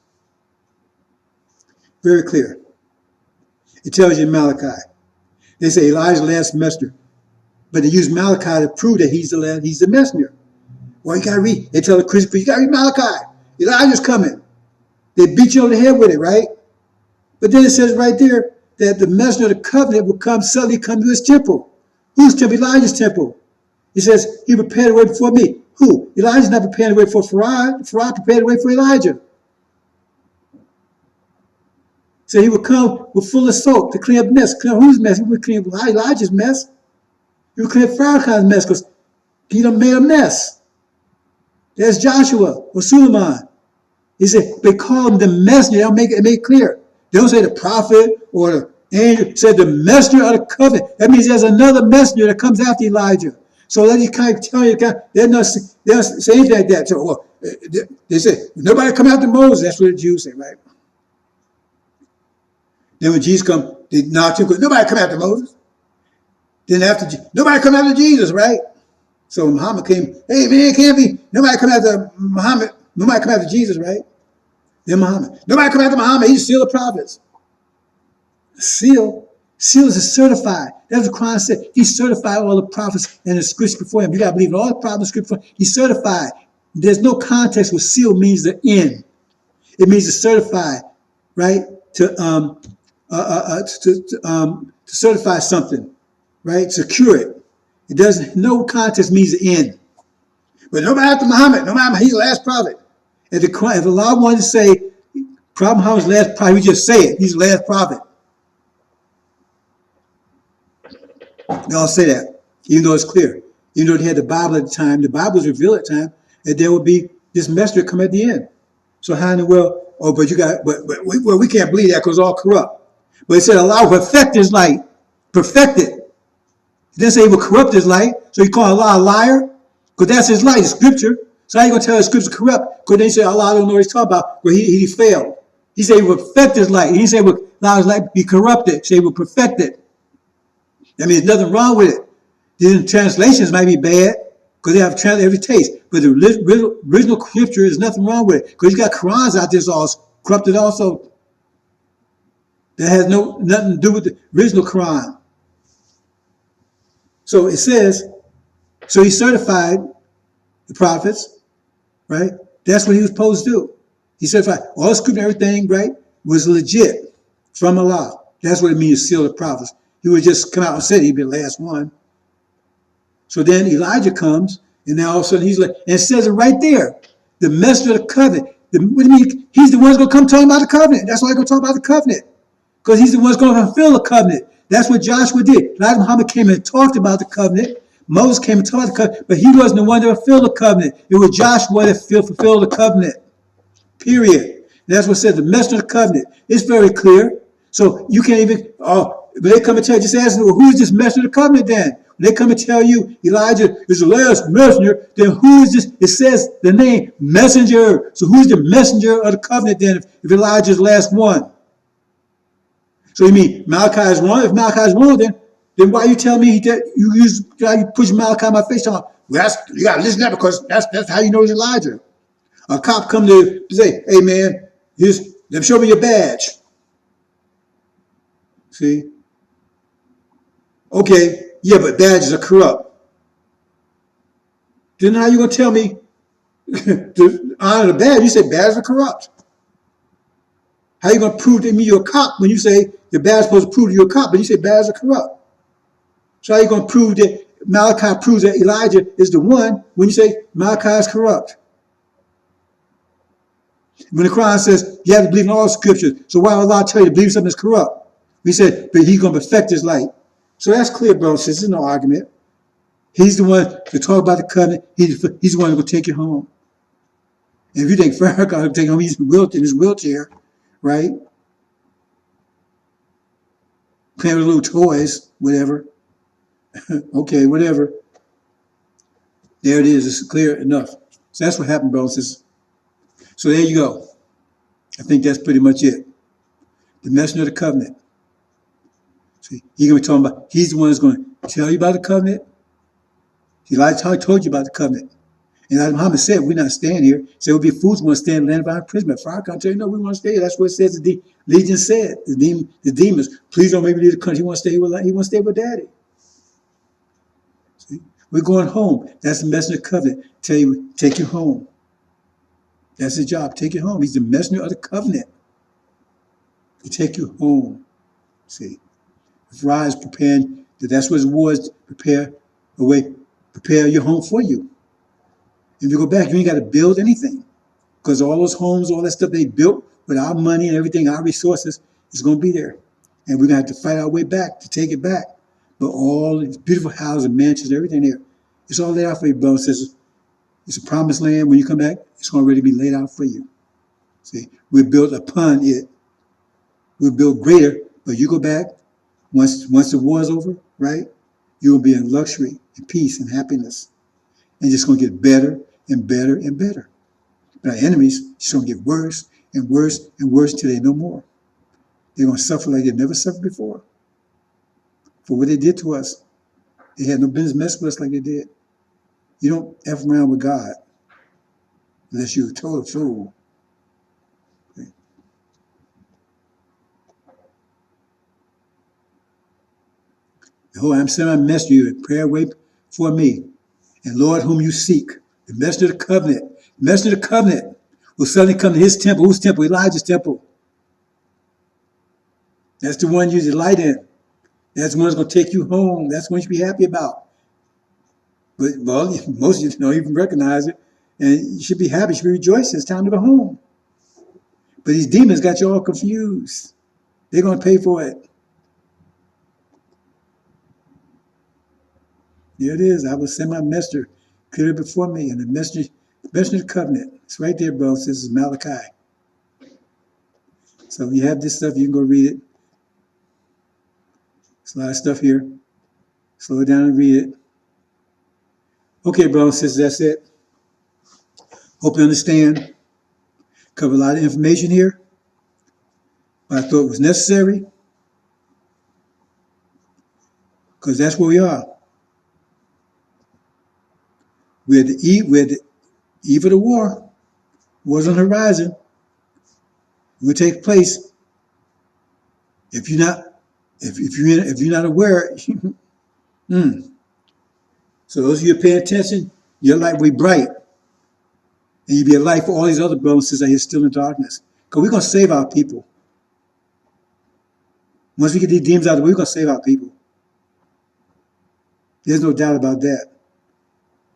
Very clear. It tells you in Malachi. They say Elijah's the last messenger. But they use Malachi to prove that he's the messenger. Well, you got to read. They tell the Christian people, you got to read Malachi. Elijah's coming. They beat you on the head with it, right? But then it says right there that the messenger of the covenant will suddenly come to his temple. Whose temple? Elijah's temple. He says, he prepared the way before me. Who? Elijah's not preparing the way for Farad. Farad prepared the way for Elijah. So he would come with full of soap to clean up mess. Clean up whose mess? He would clean up Elijah's mess. He would clean up Farrakhan's mess because he done made a mess. There's Joshua or Suleiman. He said, they call him the messenger. They'll make it clear. They don't say the prophet or the angel. Said the messenger of the covenant. That means there's another messenger that comes after Elijah. So let you kind of tell you, they don't say anything like that. So well, they say, nobody come after Moses. That's what the Jews say, right? Then when Jesus comes, they knock him, nobody come after Moses. Then nobody come after Jesus, right? So when Muhammad came, hey man, can't be, nobody come after Muhammad, nobody come after Jesus, right? Then Muhammad, nobody come after Muhammad, he's the seal of prophets. Seal is a certified. That's what Quran said. He certified all the prophets and the scriptures before him. You got to believe in all the prophets, scriptures before him. He certified. There's no context where seal means the end. It means to certify, right? To certify something, right? Secure it. It doesn't. No context means the end. But nobody after Muhammad. He's the last prophet. If Allah wanted to say, Prophet Muhammad's the last prophet, we just say it. He's the last prophet. They all say that, even though it's clear. Even though they had the Bible at the time, the Bible was revealed at the time, and there would be this messenger come at the end. So how in the world, we can't believe that because it's all corrupt. But it said Allah will perfect his light. Perfect it. It didn't say he will corrupt his light, so you call Allah a liar? Because that's his light, it's scripture. So how you going to tell the scripture corrupt? Because they say Allah don't know what he's talking about, where he failed. He said he will perfect his light. He said he will allow his light to be corrupted. So he will perfect it. I mean, there's nothing wrong with it. The translations might be bad because they have every taste. But the original scripture, there's nothing wrong with it. Because you got Qurans out there all corrupted also. That has nothing to do with the original Quran. So it says, so he certified the prophets, right? That's what he was supposed to do. He certified all the scripture and everything, right, was legit from Allah. That's what it means to seal the prophets. He would just come out and say he'd be the last one. So then Elijah comes, and now all of a sudden he's like, and it says it right there, the messenger of the covenant. What do you mean? He's the one who's going to come talking about the covenant. That's why he's going to talk about the covenant. Because he's the one who's going to fulfill the covenant. That's what Joshua did. Elijah Muhammad came and talked about the covenant. Moses came and talked about the covenant. But he wasn't the one that fulfilled the covenant. It was Joshua that fulfilled the covenant. Period. And that's what it says, the messenger of the covenant. It's very clear. So you can't even, when they come and tell you, just ask them, well, who is this messenger of the covenant then? When they come and tell you Elijah is the last messenger, then who is this? It says the name messenger. So who's the messenger of the covenant then if Elijah is the last one? So you mean Malachi is wrong? If Malachi is wrong, then why you tell me that you push Malachi in my face? Well, you got to listen to that because that's how you know it's Elijah. A cop come to say, hey man, show me your badge. See? Okay, yeah, but badges are corrupt. Then how you gonna tell me to honor the badge? You say badges are corrupt. How you gonna prove to me you're a cop when you say the badge is supposed to prove you're a cop, but you say badges are corrupt? So how you gonna prove that Malachi proves that Elijah is the one when you say Malachi is corrupt? When the Quran says you have to believe in all scriptures, so why would Allah tell you to believe something that's corrupt? He said, but he's going to perfect his light. So that's clear, bro. Since there's no argument. He's the one to talk about the covenant. He's the one who's going to take you home. And if you think Farrakhan's going to take you home, he's in his wheelchair, right? Playing with little toys, whatever. Okay, whatever. There it is. It's clear enough. So that's what happened, bro. So there you go. I think that's pretty much it. The messenger of the covenant. See, he's going to be talking about, he's the one that's going to tell you about the covenant. Elijah told you about the covenant. And as Muhammad said, we're not staying here. He said, we'll be fools when we stay in the land of our imprisonment. Farrakhan tell you, no, we want to stay here. That's what it says the Legion said. The demons, please don't make me leave the country. He wants to stay with daddy. See? We're going home. That's the messenger of the covenant. Tell you, take you home. That's his job. Take you home. He's the messenger of the covenant. To take you home. See? If Ra is preparing, that's what his was, prepare your home for you. If you go back, you ain't got to build anything. Because all those homes, all that stuff they built with our money and everything, our resources, is going to be there. And we're going to have to fight our way back to take it back. But all these beautiful houses and mansions, everything there, it's all laid out for you, brothers and sisters. It's a promised land. When you come back, it's going to already be laid out for you. See, we're built upon it. We're built greater, but you go back, once the war is over, right, you'll be in luxury and peace and happiness. And it's going to get better and better and better. But our enemies, it's going to get worse and worse and worse until they're no more. They're going to suffer like they've never suffered before. For what they did to us. They had no business messing with us like they did. You don't F around with God unless you're a total fool. Okay. Behold, I'm sending my messenger you in prayer, wait for me. And Lord, whom you seek, the messenger of the covenant, will suddenly come to his temple. Whose temple? Elijah's temple. That's the one you delight in. That's the one that's going to take you home. That's the one you should be happy about. But, well, most of you don't even recognize it. And you should be happy. You should be rejoicing. It's time to go home. But these demons got you all confused. They're going to pay for it. There it is. I will send my messenger clear before me. And the messenger of the covenant. It's right there, bro. This is Malachi. So if you have this stuff, you can go read it. There's a lot of stuff here. Slow it down and read it. Okay, bro and sisters, that's it. Hope you understand. Cover a lot of information here. But I thought was necessary. Because that's where we are. We're at the eve of the war. War's on the horizon. It will take place. If you're not aware, So those of you paying attention, your light will be bright. And you'll be a light for all these other brothers and sisters that are still in darkness. Because we're going to save our people. Once we get these demons out of the way, we're going to save our people. There's no doubt about that.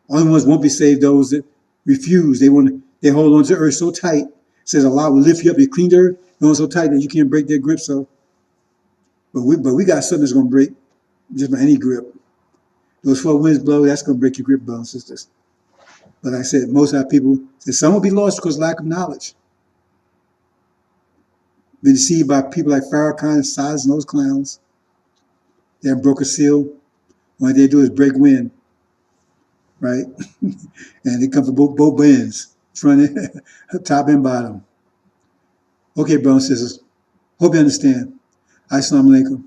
Only ones won't be saved, those that refuse. They hold on to earth so tight says Allah will lift you up, you clean the earth, and so tight that you can't break their grip. So, but we got something that's gonna break just by any grip. Those 4 winds blow, that's gonna break your grip, brothers and sisters. But like I said, most of our people say some will be lost because of lack of knowledge. Been deceived by people like Farrakhan and Size and those clowns. They broke a seal. What they do is break wind, right? And they come from both ends, front and top and bottom. Okay, brothers and sisters. Hope you understand. Assalamu alaikum.